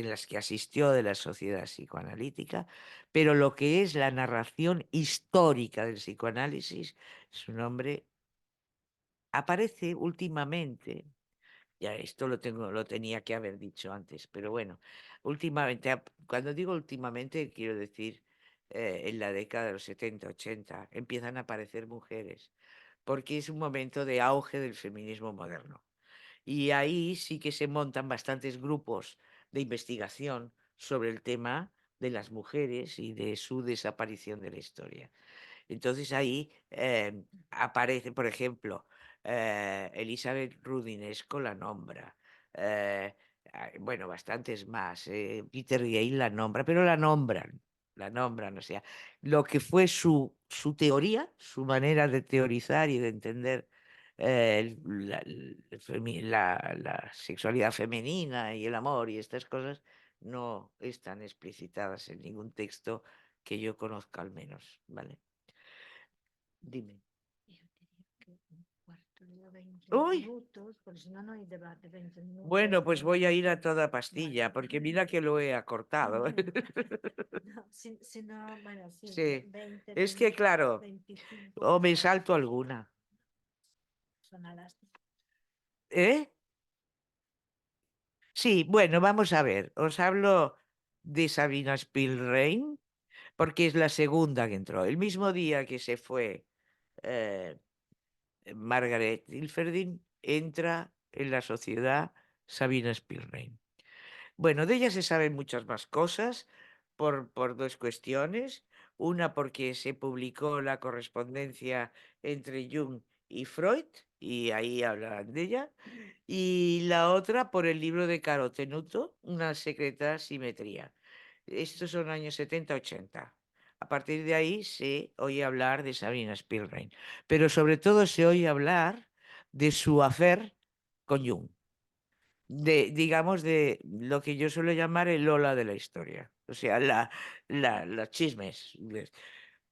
las que asistió de la Sociedad Psicoanalítica, pero lo que es la narración histórica del psicoanálisis, su nombre aparece últimamente. Ya esto lo tenía que haber dicho antes, pero bueno, últimamente, cuando digo últimamente, quiero decir en la década de los 70, 80, empiezan a aparecer mujeres, porque es un momento de auge del feminismo moderno. Y ahí sí que se montan bastantes grupos de investigación sobre el tema de las mujeres y de su desaparición de la historia. Entonces ahí aparece, por ejemplo, Elizabeth Rudinesco la nombra. eh, bueno, bastantes más. Peter Gale la nombra, pero la nombran. O sea, lo que fue su teoría, su manera de teorizar y de entender la sexualidad femenina y el amor y estas cosas, no están explicitadas en ningún texto que yo conozca al menos, ¿vale? Dime. Yo diría que un cuarto de hora, 20 Uy, minutos, porque si no, no hay debate, 20 bueno, minutos. pues voy a ir a toda Vale. pastilla, porque mira que lo he acortado. No, si no, bueno, sí, Sí, 20 es que minutos, claro, 25 o me para salto alguna. son a las... ¿Eh? Sí, bueno, vamos a ver. Os hablo de Sabina Spielrein, porque es la segunda que entró. El mismo día que se fue eh, Margaret Ilferdin, entra en la sociedad Sabina Spielrein. Bueno, de ella se saben muchas más cosas por dos cuestiones. Una porque se publicó la correspondencia entre Jung y Freud, y ahí hablan de ella. Y la otra por el libro de Caro Tenuto, Una secreta simetría. Estos son años 70-80. A partir de ahí se oye hablar de Sabina Spielrein, pero sobre todo se oye hablar de su affair con Jung, digamos, de lo que yo suelo llamar el Lola de la historia, o sea, los chismes.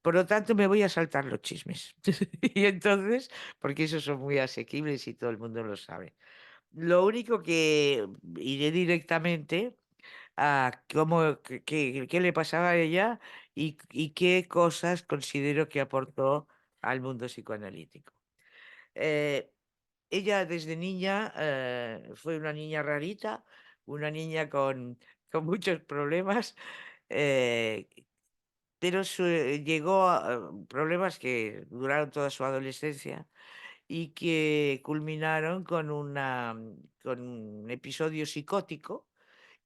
Por lo tanto, me voy a saltar los chismes. Y entonces, porque esos son muy asequibles y todo el mundo lo sabe. Lo único que iré directamente a qué le pasaba a ella y qué cosas considero que aportó al mundo psicoanalítico. Eh, Ella desde niña fue una niña rarita, una niña con muchos problemas, eh, pero llegó a problemas que duraron toda su adolescencia y que culminaron con un episodio psicótico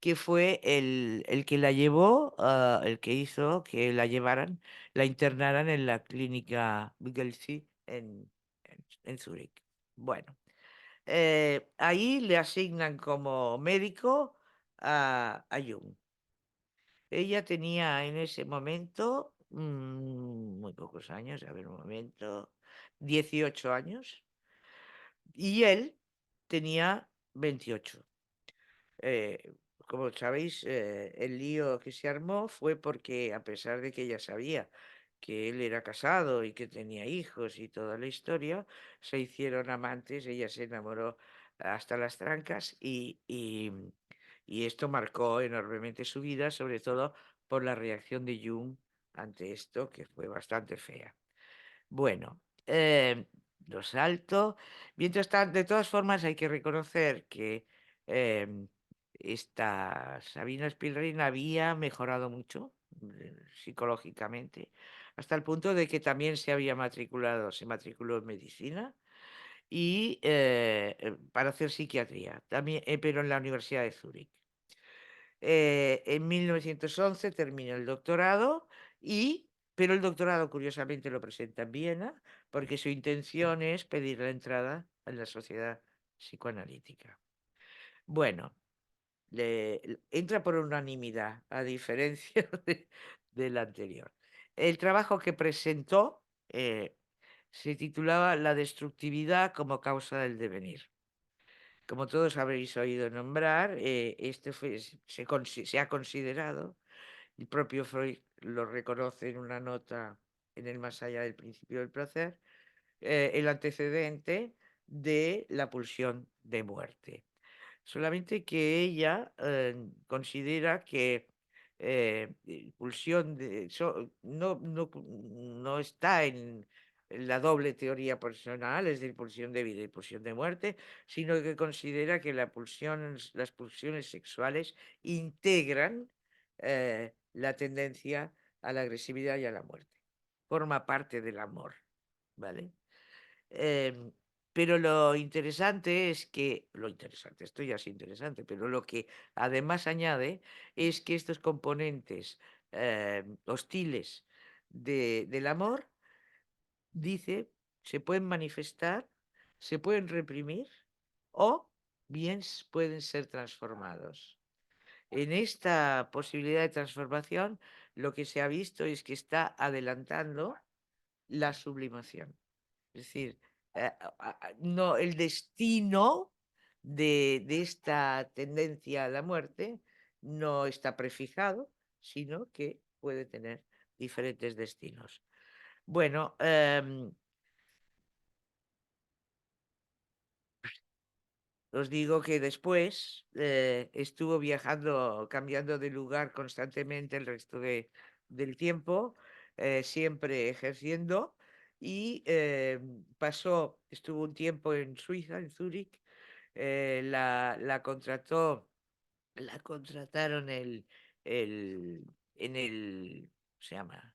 que fue el que la llevó, el que hizo que la llevaran, la internaran en la clínica Vigelsee en Zúrich. Bueno. Ahí le asignan como médico a Jung. Ella tenía en ese momento muy pocos años, a ver un momento, 18 años, y él tenía 28. Como sabéis, el lío que se armó fue porque, a pesar de que ella sabía que él era casado y que tenía hijos y toda la historia, se hicieron amantes, ella se enamoró hasta las trancas y esto marcó enormemente su vida, sobre todo por la reacción de Jung ante esto, que fue bastante fea. Bueno, lo salto. Mientras tanto, de todas formas, hay que reconocer que em, esta Sabina Spielrein había mejorado mucho psicológicamente, hasta el punto de que también se matriculó en medicina y para hacer psiquiatría, también, pero en la Universidad de Zúrich. En 1911 termina el doctorado pero el doctorado curiosamente lo presenta en Viena porque su intención es pedir la entrada en la sociedad psicoanalítica. Bueno, entra por unanimidad, a diferencia del anterior. El trabajo que presentó se titulaba La destructividad como causa del devenir. Como todos habréis oído nombrar, se ha considerado, el propio Freud lo reconoce en una nota en el más allá del principio del placer, el antecedente de la pulsión de muerte. Solamente que ella considera que pulsión no está en la doble teoría personal, es decir, pulsión de vida y pulsión de muerte, sino que considera que las pulsiones sexuales integran la tendencia a la agresividad y a la muerte. Forma parte del amor, ¿vale? Em, pero lo interesante, esto ya es interesante, pero lo que además añade es que estos componentes hostiles del amor, dice, se pueden manifestar, se pueden reprimir o bien pueden ser transformados. En esta posibilidad de transformación, lo que se ha visto es que está adelantando la sublimación. Es decir, no, el destino de esta tendencia a la muerte no está prefijado, sino que puede tener diferentes destinos. Bueno, os digo que después estuvo viajando, cambiando de lugar constantemente el resto del tiempo, siempre ejerciendo, y estuvo un tiempo en Suiza, en Zúrich, la contrataron el, en el, ¿cómo se llama?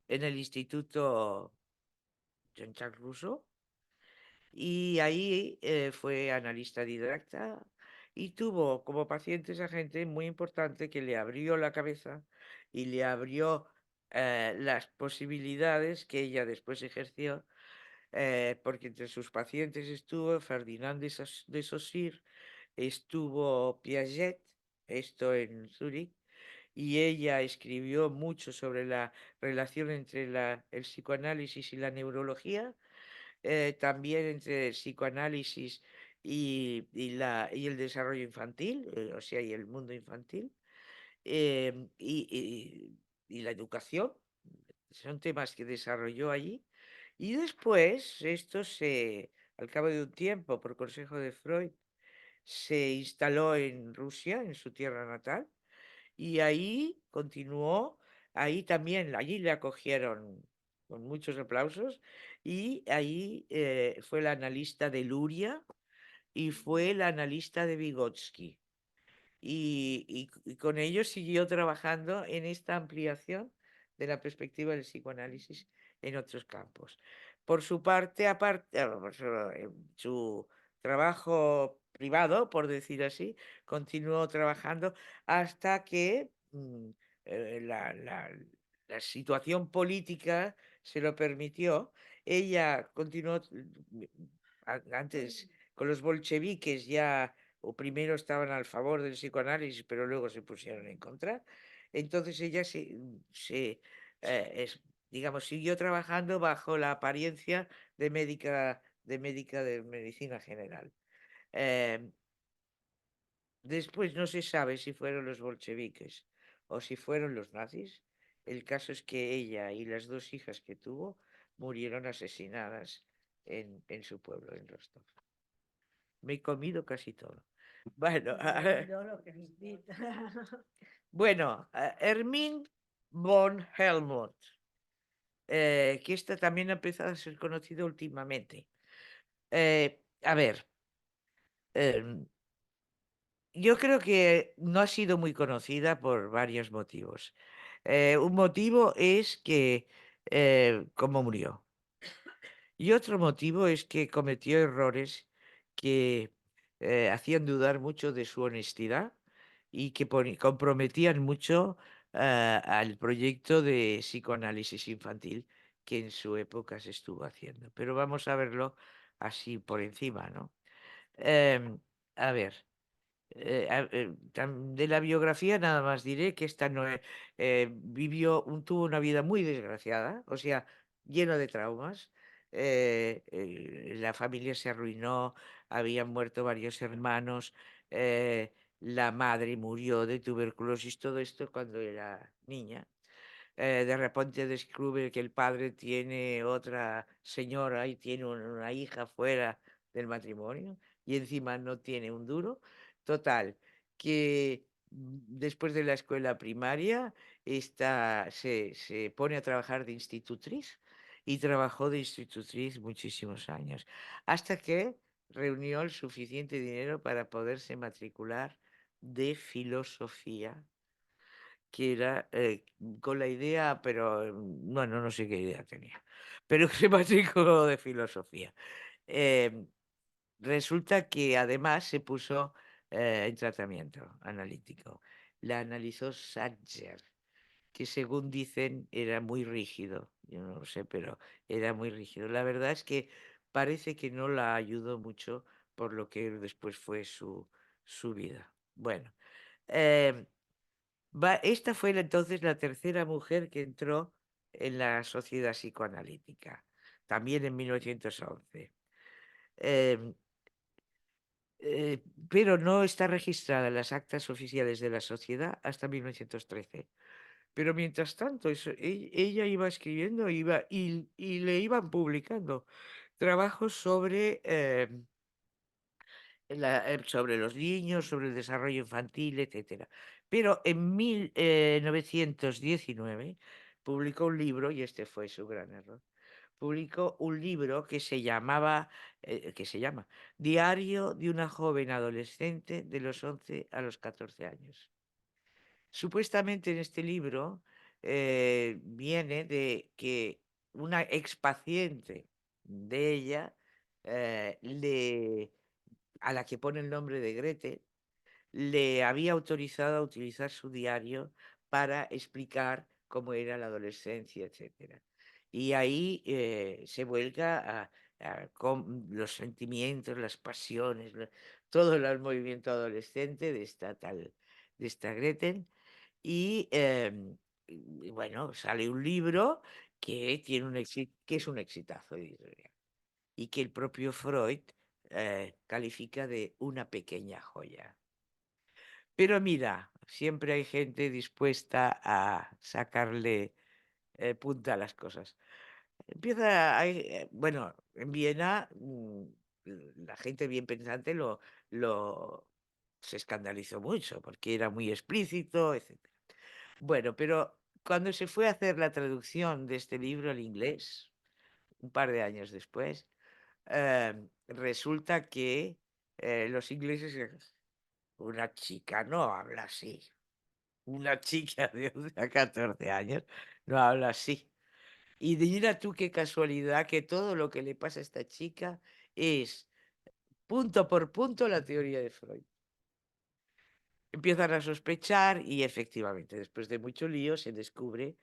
En el Instituto Jean-Jacques Rousseau, y ahí fue analista didacta y tuvo como paciente esa gente muy importante que le abrió la cabeza y le abrió las posibilidades que ella después ejerció, porque entre sus pacientes estuvo Ferdinand de Saussure, estuvo Piaget, esto en Zúrich, y ella escribió mucho sobre la relación entre el psicoanálisis y la neurología, también entre el psicoanálisis y el desarrollo infantil, o sea, y el mundo infantil, y la educación. Son temas que desarrolló allí. Y después, al cabo de un tiempo, por consejo de Freud, se instaló en Rusia, en su tierra natal, y ahí continuó, allí le acogieron con muchos aplausos, y ahí fue la analista de Luria y fue la analista de Vygotsky. Y con ellos siguió trabajando en esta ampliación de la perspectiva del psicoanálisis en otros campos. Por su parte, aparte, su trabajo privado, por decir así, continuó trabajando hasta que eh, la, la- la situación política se lo permitió. Ella continuó antes con los bolcheviques, ya o primero estaban al favor del psicoanálisis, pero luego se pusieron en contra. Entonces ella digamos, siguió trabajando bajo la apariencia de medicina general. Eh, Después no se sabe si fueron los bolcheviques o si fueron los nazis. El caso es que ella y las dos hijas que tuvo murieron asesinadas en su pueblo, en Rostov. Me he comido casi todo. Bueno, bueno, Hermín von Helmut, que esta también ha empezado a ser conocida últimamente. A ver, em, yo creo que no ha sido muy conocida por varios motivos. Un motivo es que cómo murió. Y otro motivo es que cometió errores que hacían dudar mucho de su honestidad y que comprometían mucho al proyecto de psicoanálisis infantil que en su época se estuvo haciendo. Pero vamos a verlo así por encima, ¿no? Em, a ver. De la biografía nada más diré que esta no tuvo una vida muy desgraciada, o sea, lleno de traumas. La familia se arruinó, habían muerto varios hermanos, la madre murió de tuberculosis, todo esto cuando era niña. De repente descubre que el padre tiene otra señora y tiene una hija fuera del matrimonio y encima no tiene un duro. Total, que después de la escuela primaria se pone a trabajar de institutriz y trabajó de institutriz muchísimos años, hasta que reunió el suficiente dinero para poderse matricular de filosofía, que era con la idea, pero bueno, no sé qué idea tenía, pero se matriculó de filosofía. Em, Resulta que además se puso en tratamiento analítico. La analizó Sacher, que según dicen era muy rígido. Yo no lo sé, pero era muy rígido. La verdad es que parece que no la ayudó mucho por lo que después fue su vida. Bueno, em, esta fue entonces la tercera mujer que entró en la Sociedad Psicoanalítica, también en 1911. Em, eh, pero no está registrada en las actas oficiales de la sociedad hasta 1913. Pero mientras tanto, ella iba escribiendo y le iban publicando trabajos sobre los niños, sobre el desarrollo infantil, etcétera. Pero en 1919 publicó un libro, y este fue su gran error, publicó un libro que se llama Diario de una joven adolescente de los 11 a los 14 años. Supuestamente en este libro viene de que una expaciente de ella, a la que pone el nombre de Grete, le había autorizado a utilizar su diario para explicar cómo era la adolescencia, etcétera. Y ahí se vuelca con los sentimientos, las pasiones, todo el movimiento adolescente de esta Gretel. Y bueno, sale un libro que tiene que es un exitazo editorial y que el propio Freud califica de una pequeña joya. Pero mira, siempre hay gente dispuesta a sacarle punta a las cosas. Bueno, en Viena la gente bien pensante lo se escandalizó mucho porque era muy explícito, etcétera. Bueno, pero cuando se fue a hacer la traducción de este libro al inglés, un par de años después, resulta que los ingleses, una chica no habla así. Una chica de 11 a 14 años no habla así. Y mira tú qué casualidad que todo lo que le pasa a esta chica es punto por punto la teoría de Freud. Empiezan a sospechar y efectivamente, después de mucho lío, se descubre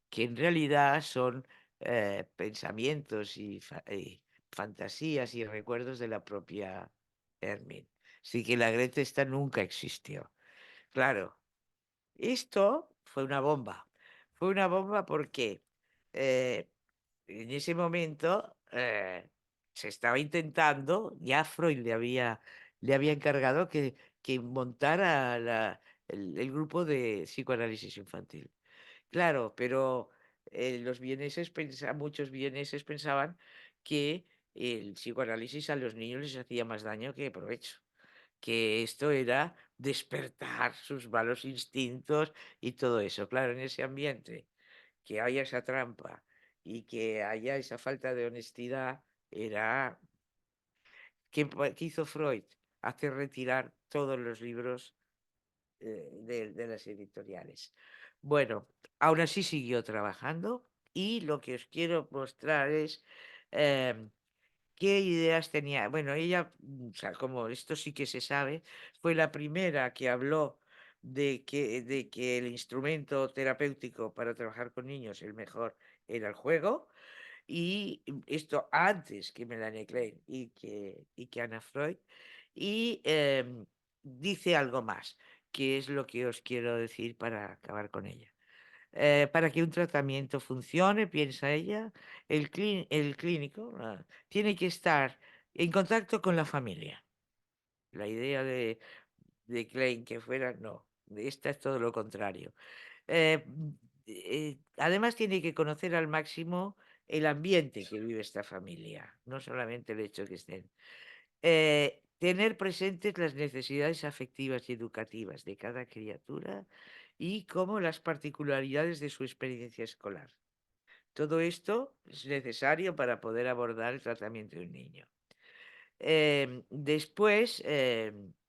que en realidad son pensamientos y fantasías y recuerdos de la propia Hermine. Así que la Greta esta nunca existió. Claro, esto fue una bomba. Fue una bomba porque eh, en ese momento se estaba intentando, ya Freud le había encargado que montara el grupo de psicoanálisis infantil. Claro, pero muchos vieneses pensaban que el psicoanálisis a los niños les hacía más daño que provecho, que esto era despertar sus malos instintos y todo eso. Claro, en ese ambiente que haya esa trampa y que haya esa falta de honestidad, era... ¿Qué hizo Freud? Hace retirar todos los libros de las editoriales. Bueno, aún así siguió trabajando y lo que os quiero mostrar es em, qué ideas tenía. Bueno, ella, o sea, como esto sí que se sabe, fue la primera que habló de que el instrumento terapéutico para trabajar con niños, el mejor, era el juego. Y esto antes que Melanie Klein y que Anna Freud. Y dice algo más, que es lo que os quiero decir para acabar con ella. Para que un tratamiento funcione, piensa ella, el clínico tiene que estar en contacto con la familia. La idea de Klein que fuera, no, de esta es todo lo contrario. además tiene que conocer al máximo el ambiente que vive esta familia, no solamente el hecho que estén. Tener presentes las necesidades afectivas y educativas de cada criatura y como las particularidades de su experiencia escolar. Todo esto es necesario para poder abordar el tratamiento de un niño. Después,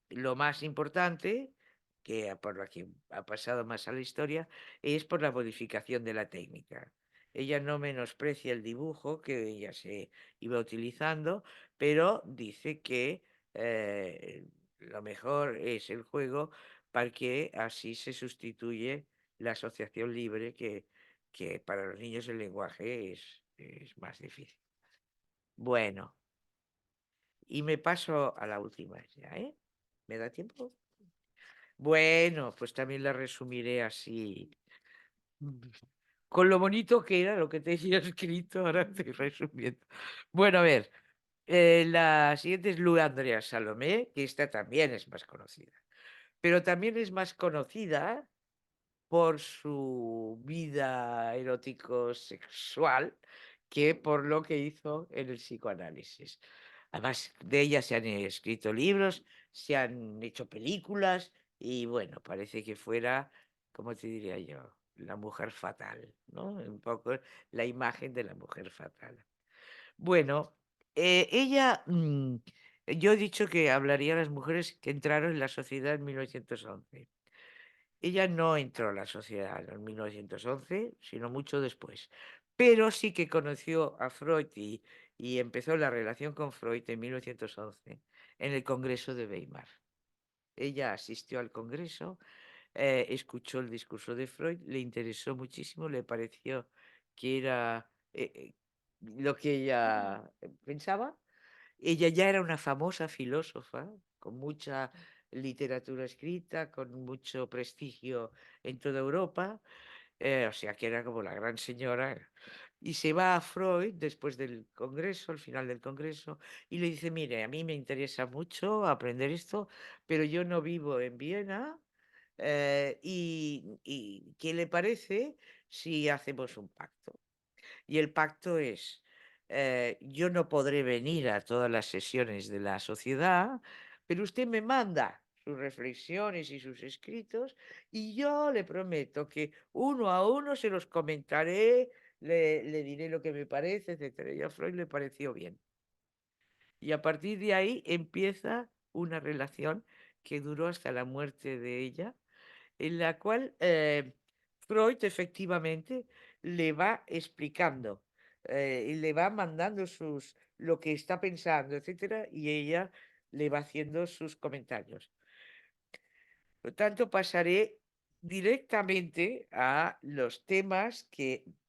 lo más importante, por lo que ha pasado más a la historia, es por la modificación de la técnica. Ella no menosprecia el dibujo que ella se iba utilizando, pero dice que lo mejor es el juego para que así se sustituye la asociación libre que para los niños el lenguaje es más difícil. Bueno. Y me paso a la última ya, ¿eh? ¿Me da tiempo? Bueno, pues también la resumiré así. Con lo bonito que era lo que tenía escrito, ahora estoy resumiendo. Bueno, a ver, la siguiente es Lu Andrea Salomé, que esta también es más conocida. Pero también es más conocida por su vida erótico-sexual que por lo que hizo en el psicoanálisis. Además, de ella se han escrito libros, se han hecho películas y bueno, parece que fuera, ¿cómo te diría yo? La mujer fatal, ¿no? Un poco la imagen de la mujer fatal. Bueno, yo he dicho que hablaría de las mujeres que entraron en la sociedad en 1911. Ella no entró a la sociedad en 1911, sino mucho después. Pero sí que conoció a Freud y empezó la relación con Freud en 1911 en el Congreso de Weimar. Ella asistió al Congreso, escuchó el discurso de Freud, le interesó muchísimo, le pareció que era lo que ella pensaba. Ella ya era una famosa filósofa, con mucha literatura escrita, con mucho prestigio en toda Europa, o sea que era como la gran señora. Y se va a Freud después del congreso, al final del congreso, y le dice, mire, a mí me interesa mucho aprender esto, pero yo no vivo en Viena, y ¿qué le parece si hacemos un pacto? Y el pacto es, yo no podré venir a todas las sesiones de la sociedad, pero usted me manda sus reflexiones y sus escritos y yo le prometo que uno a uno se los comentaré, le diré lo que me parece, etcétera. Y a Freud le pareció bien. Y a partir de ahí empieza una relación que duró hasta la muerte de ella en la cual Freud efectivamente le va explicando y le va mandando lo que está pensando, etcétera, y ella le va haciendo sus comentarios. Por lo tanto, pasaré directamente a los temas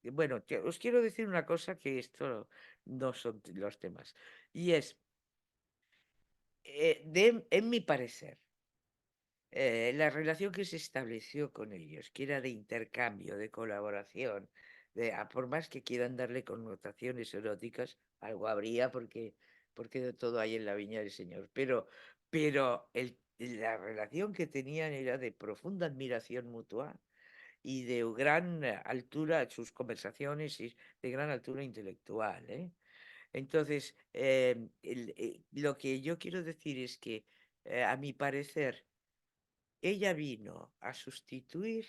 bueno, os quiero decir una cosa que esto no son los temas, y es, en mi parecer, la relación que se estableció con ellos, que era de intercambio, de colaboración, por más que quieran darle connotaciones eróticas, algo habría porque de todo hay en la viña del Señor, pero la relación que tenían era de profunda admiración mutua y de gran altura, sus conversaciones y de gran altura intelectual, ¿eh? Entonces, lo que yo quiero decir es que, a mi parecer, ella vino a sustituir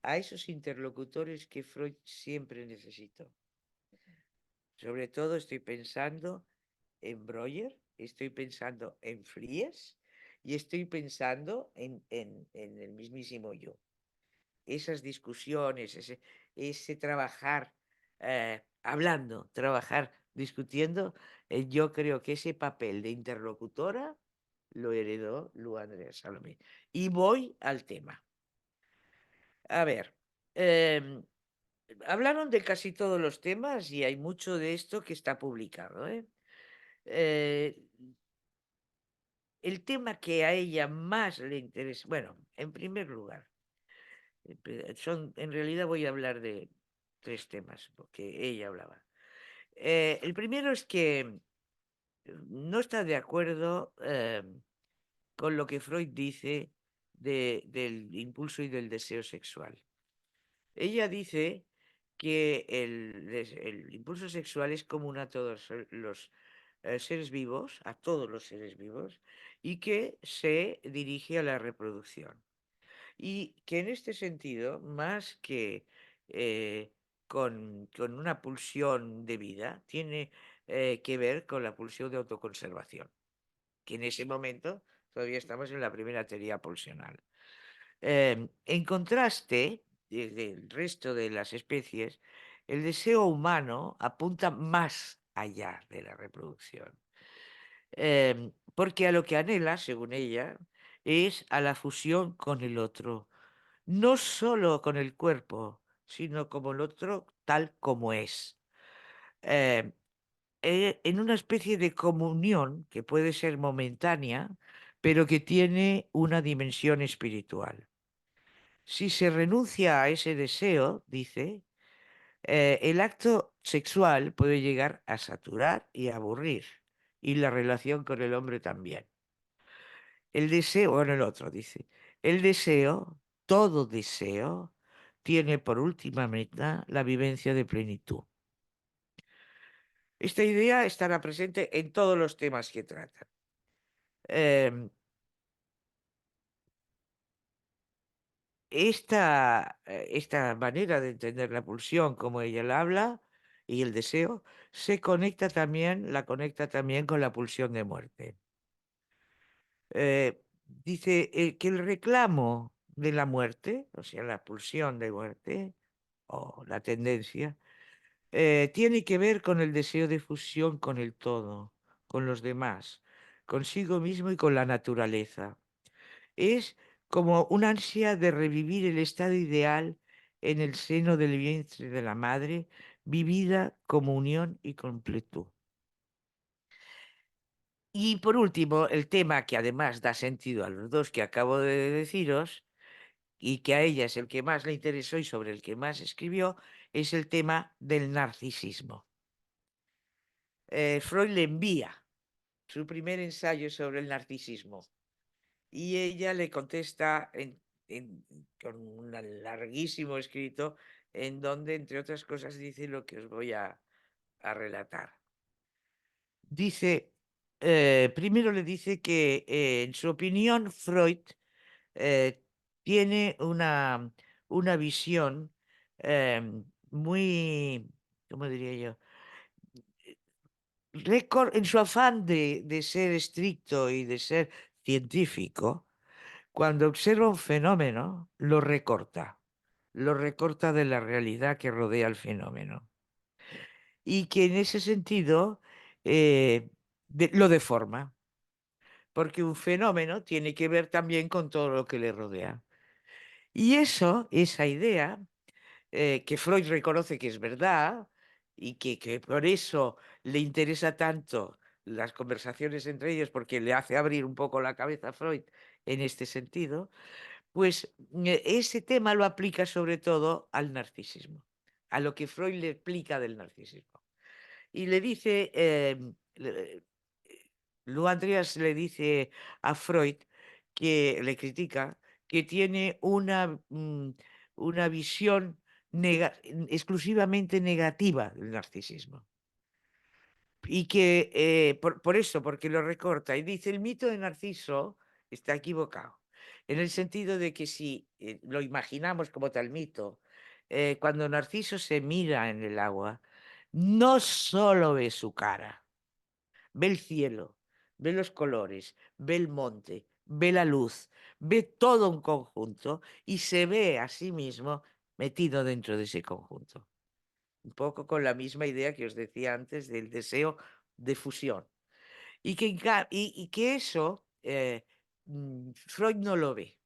a esos interlocutores que Freud siempre necesitó. Sobre todo estoy pensando en Breuer, estoy pensando en Fries y estoy pensando en el mismísimo yo. Esas discusiones, ese trabajar hablando, trabajar discutiendo, yo creo que ese papel de interlocutora lo heredó Lu Andrea Salomé. Y voy al tema. A ver, hablaron de casi todos los temas y hay mucho de esto que está publicado, ¿eh? Eh, el tema que a ella más le interesa, bueno, en primer lugar, en realidad voy a hablar de tres temas, porque ella hablaba. El primero es que no está de acuerdo con lo que Freud dice del impulso y del deseo sexual. Ella dice que el impulso sexual es común a todos los seres vivos, a todos los seres vivos, y que se dirige a la reproducción. Y que en este sentido, más que con una pulsión de vida, tiene que ver con la pulsión de autoconservación, que en ese momento todavía estamos en la primera teoría pulsional. En contraste del resto de las especies, el deseo humano apunta más allá de la reproducción, porque a lo que anhela, según ella, es a la fusión con el otro, no solo con el cuerpo, sino como el otro tal como es. Eh, en una especie de comunión que puede ser momentánea, pero que tiene una dimensión espiritual. Si se renuncia a ese deseo, dice, el acto sexual puede llegar a saturar y aburrir, y la relación con el hombre también. El deseo, bueno, el otro dice, el deseo, todo deseo, tiene por última meta la vivencia de plenitud. Esta idea estará presente en todos los temas que trata. Em, esta manera de entender la pulsión, como ella la habla, y el deseo, la conecta también con la pulsión de muerte. Dice que el reclamo de la muerte, o sea, la pulsión de muerte, o la tendencia, tiene que ver con el deseo de fusión con el todo, con los demás, consigo mismo y con la naturaleza. Es como una ansia de revivir el estado ideal en el seno del vientre de la madre, vivida como unión y completud. Y por último, el tema que además da sentido a los dos que acabo de deciros, y que a ella es el que más le interesó y sobre el que más escribió, es el tema del narcisismo. Freud le envía su primer ensayo sobre el narcisismo y ella le contesta con un larguísimo escrito en donde, entre otras cosas, dice lo que os voy a relatar. Dice, primero le dice que en su opinión Freud eh, tiene una visión muy, ¿cómo diría yo? En su afán de ser estricto y de ser científico, cuando observa un fenómeno, lo recorta de la realidad que rodea el fenómeno. Y que en ese sentido lo deforma, porque un fenómeno tiene que ver también con todo lo que le rodea. Y esa idea, que Freud reconoce que es verdad y que por eso le interesa tanto las conversaciones entre ellos, porque le hace abrir un poco la cabeza a Freud en este sentido, pues ese tema lo aplica sobre todo al narcisismo, a lo que Freud le explica del narcisismo. Y le dice, Lou Andreas le dice a Freud que le critica que tiene una visión exclusivamente negativa del narcisismo. Y que por eso, porque lo recorta, y dice, el mito de Narciso está equivocado, en el sentido de que si lo imaginamos como tal mito, cuando Narciso se mira en el agua, no solo ve su cara, ve el cielo, ve los colores, ve el monte, ve la luz, ve todo un conjunto y se ve a sí mismo metido dentro de ese conjunto. Un poco con la misma idea que os decía antes del deseo de fusión. Y que eso Freud no lo ve,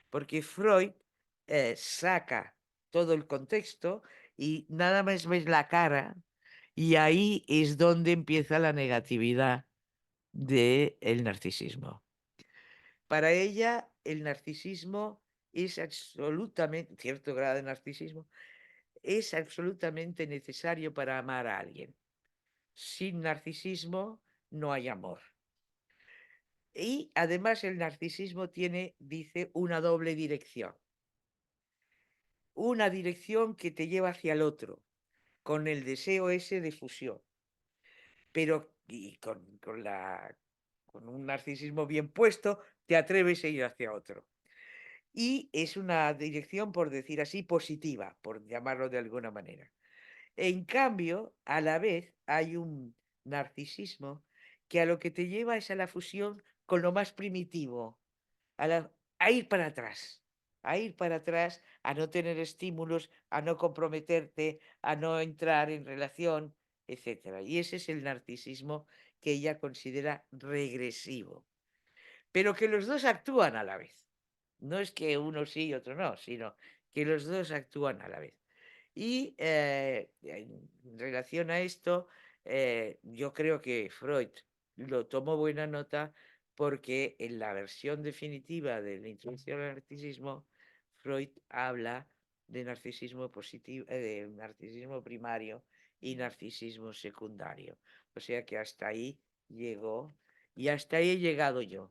porque Freud saca todo el contexto y nada más ves la cara y ahí es donde empieza la negatividad del narcisismo. Para ella, el narcisismo es absolutamente, cierto grado de narcisismo, es absolutamente necesario para amar a alguien. Sin narcisismo no hay amor. Y además el narcisismo tiene, dice, una doble dirección. una dirección que te lleva hacia el otro, con el deseo ese de fusión. Pero con un narcisismo bien puesto, te atreves a ir hacia otro. Y es una dirección, por decir así, positiva, por llamarlo de alguna manera. En cambio, a la vez hay un narcisismo que a lo que te lleva es a la fusión con lo más primitivo, a ir para atrás, a no tener estímulos, a no comprometerte, a no entrar en relación, etc. Y ese es el narcisismo que ella considera regresivo. Pero que los dos actúan a la vez. No es que uno sí y otro no, sino que los dos actúan a la vez. Y en relación a esto, yo creo que Freud lo tomó buena nota porque en la versión definitiva de la introducción al narcisismo, Freud habla de narcisismo positivo, de narcisismo primario y narcisismo secundario. O sea que hasta ahí llegó y hasta ahí he llegado yo.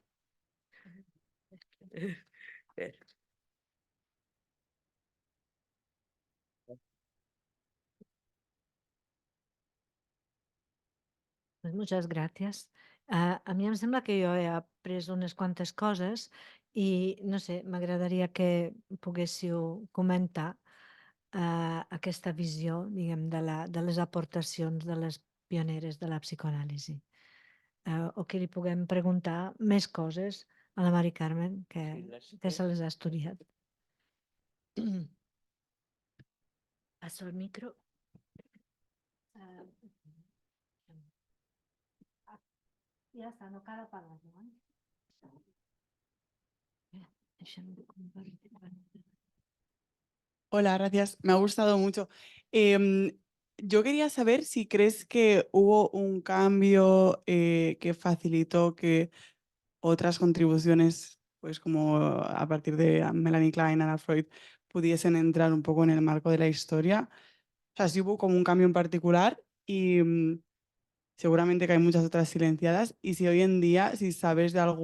Pues muchas gràcies. A mi em sembla que jo he après unes quantes coses i, no sé, m'agradaria que poguéssiu comentar aquesta visió, diguem, de les aportacions de les pioneres de la psicoanàlisi. O que li puguem preguntar més coses a la Mari Carmen, que se les ha estudiat. Passo el micro. Ja està, no cal apagar-lo. Deixa'm compartir. Hola, gracias. Me ha gustado mucho. Yo quería saber si crees que hubo un cambio que facilitó que otras contribuciones, pues como a partir de Melanie Klein, Anna Freud, pudiesen entrar un poco en el marco de la historia. O sea, si hubo como un cambio en particular y seguramente que hay muchas otras silenciadas. Y si hoy en día, si sabes de algún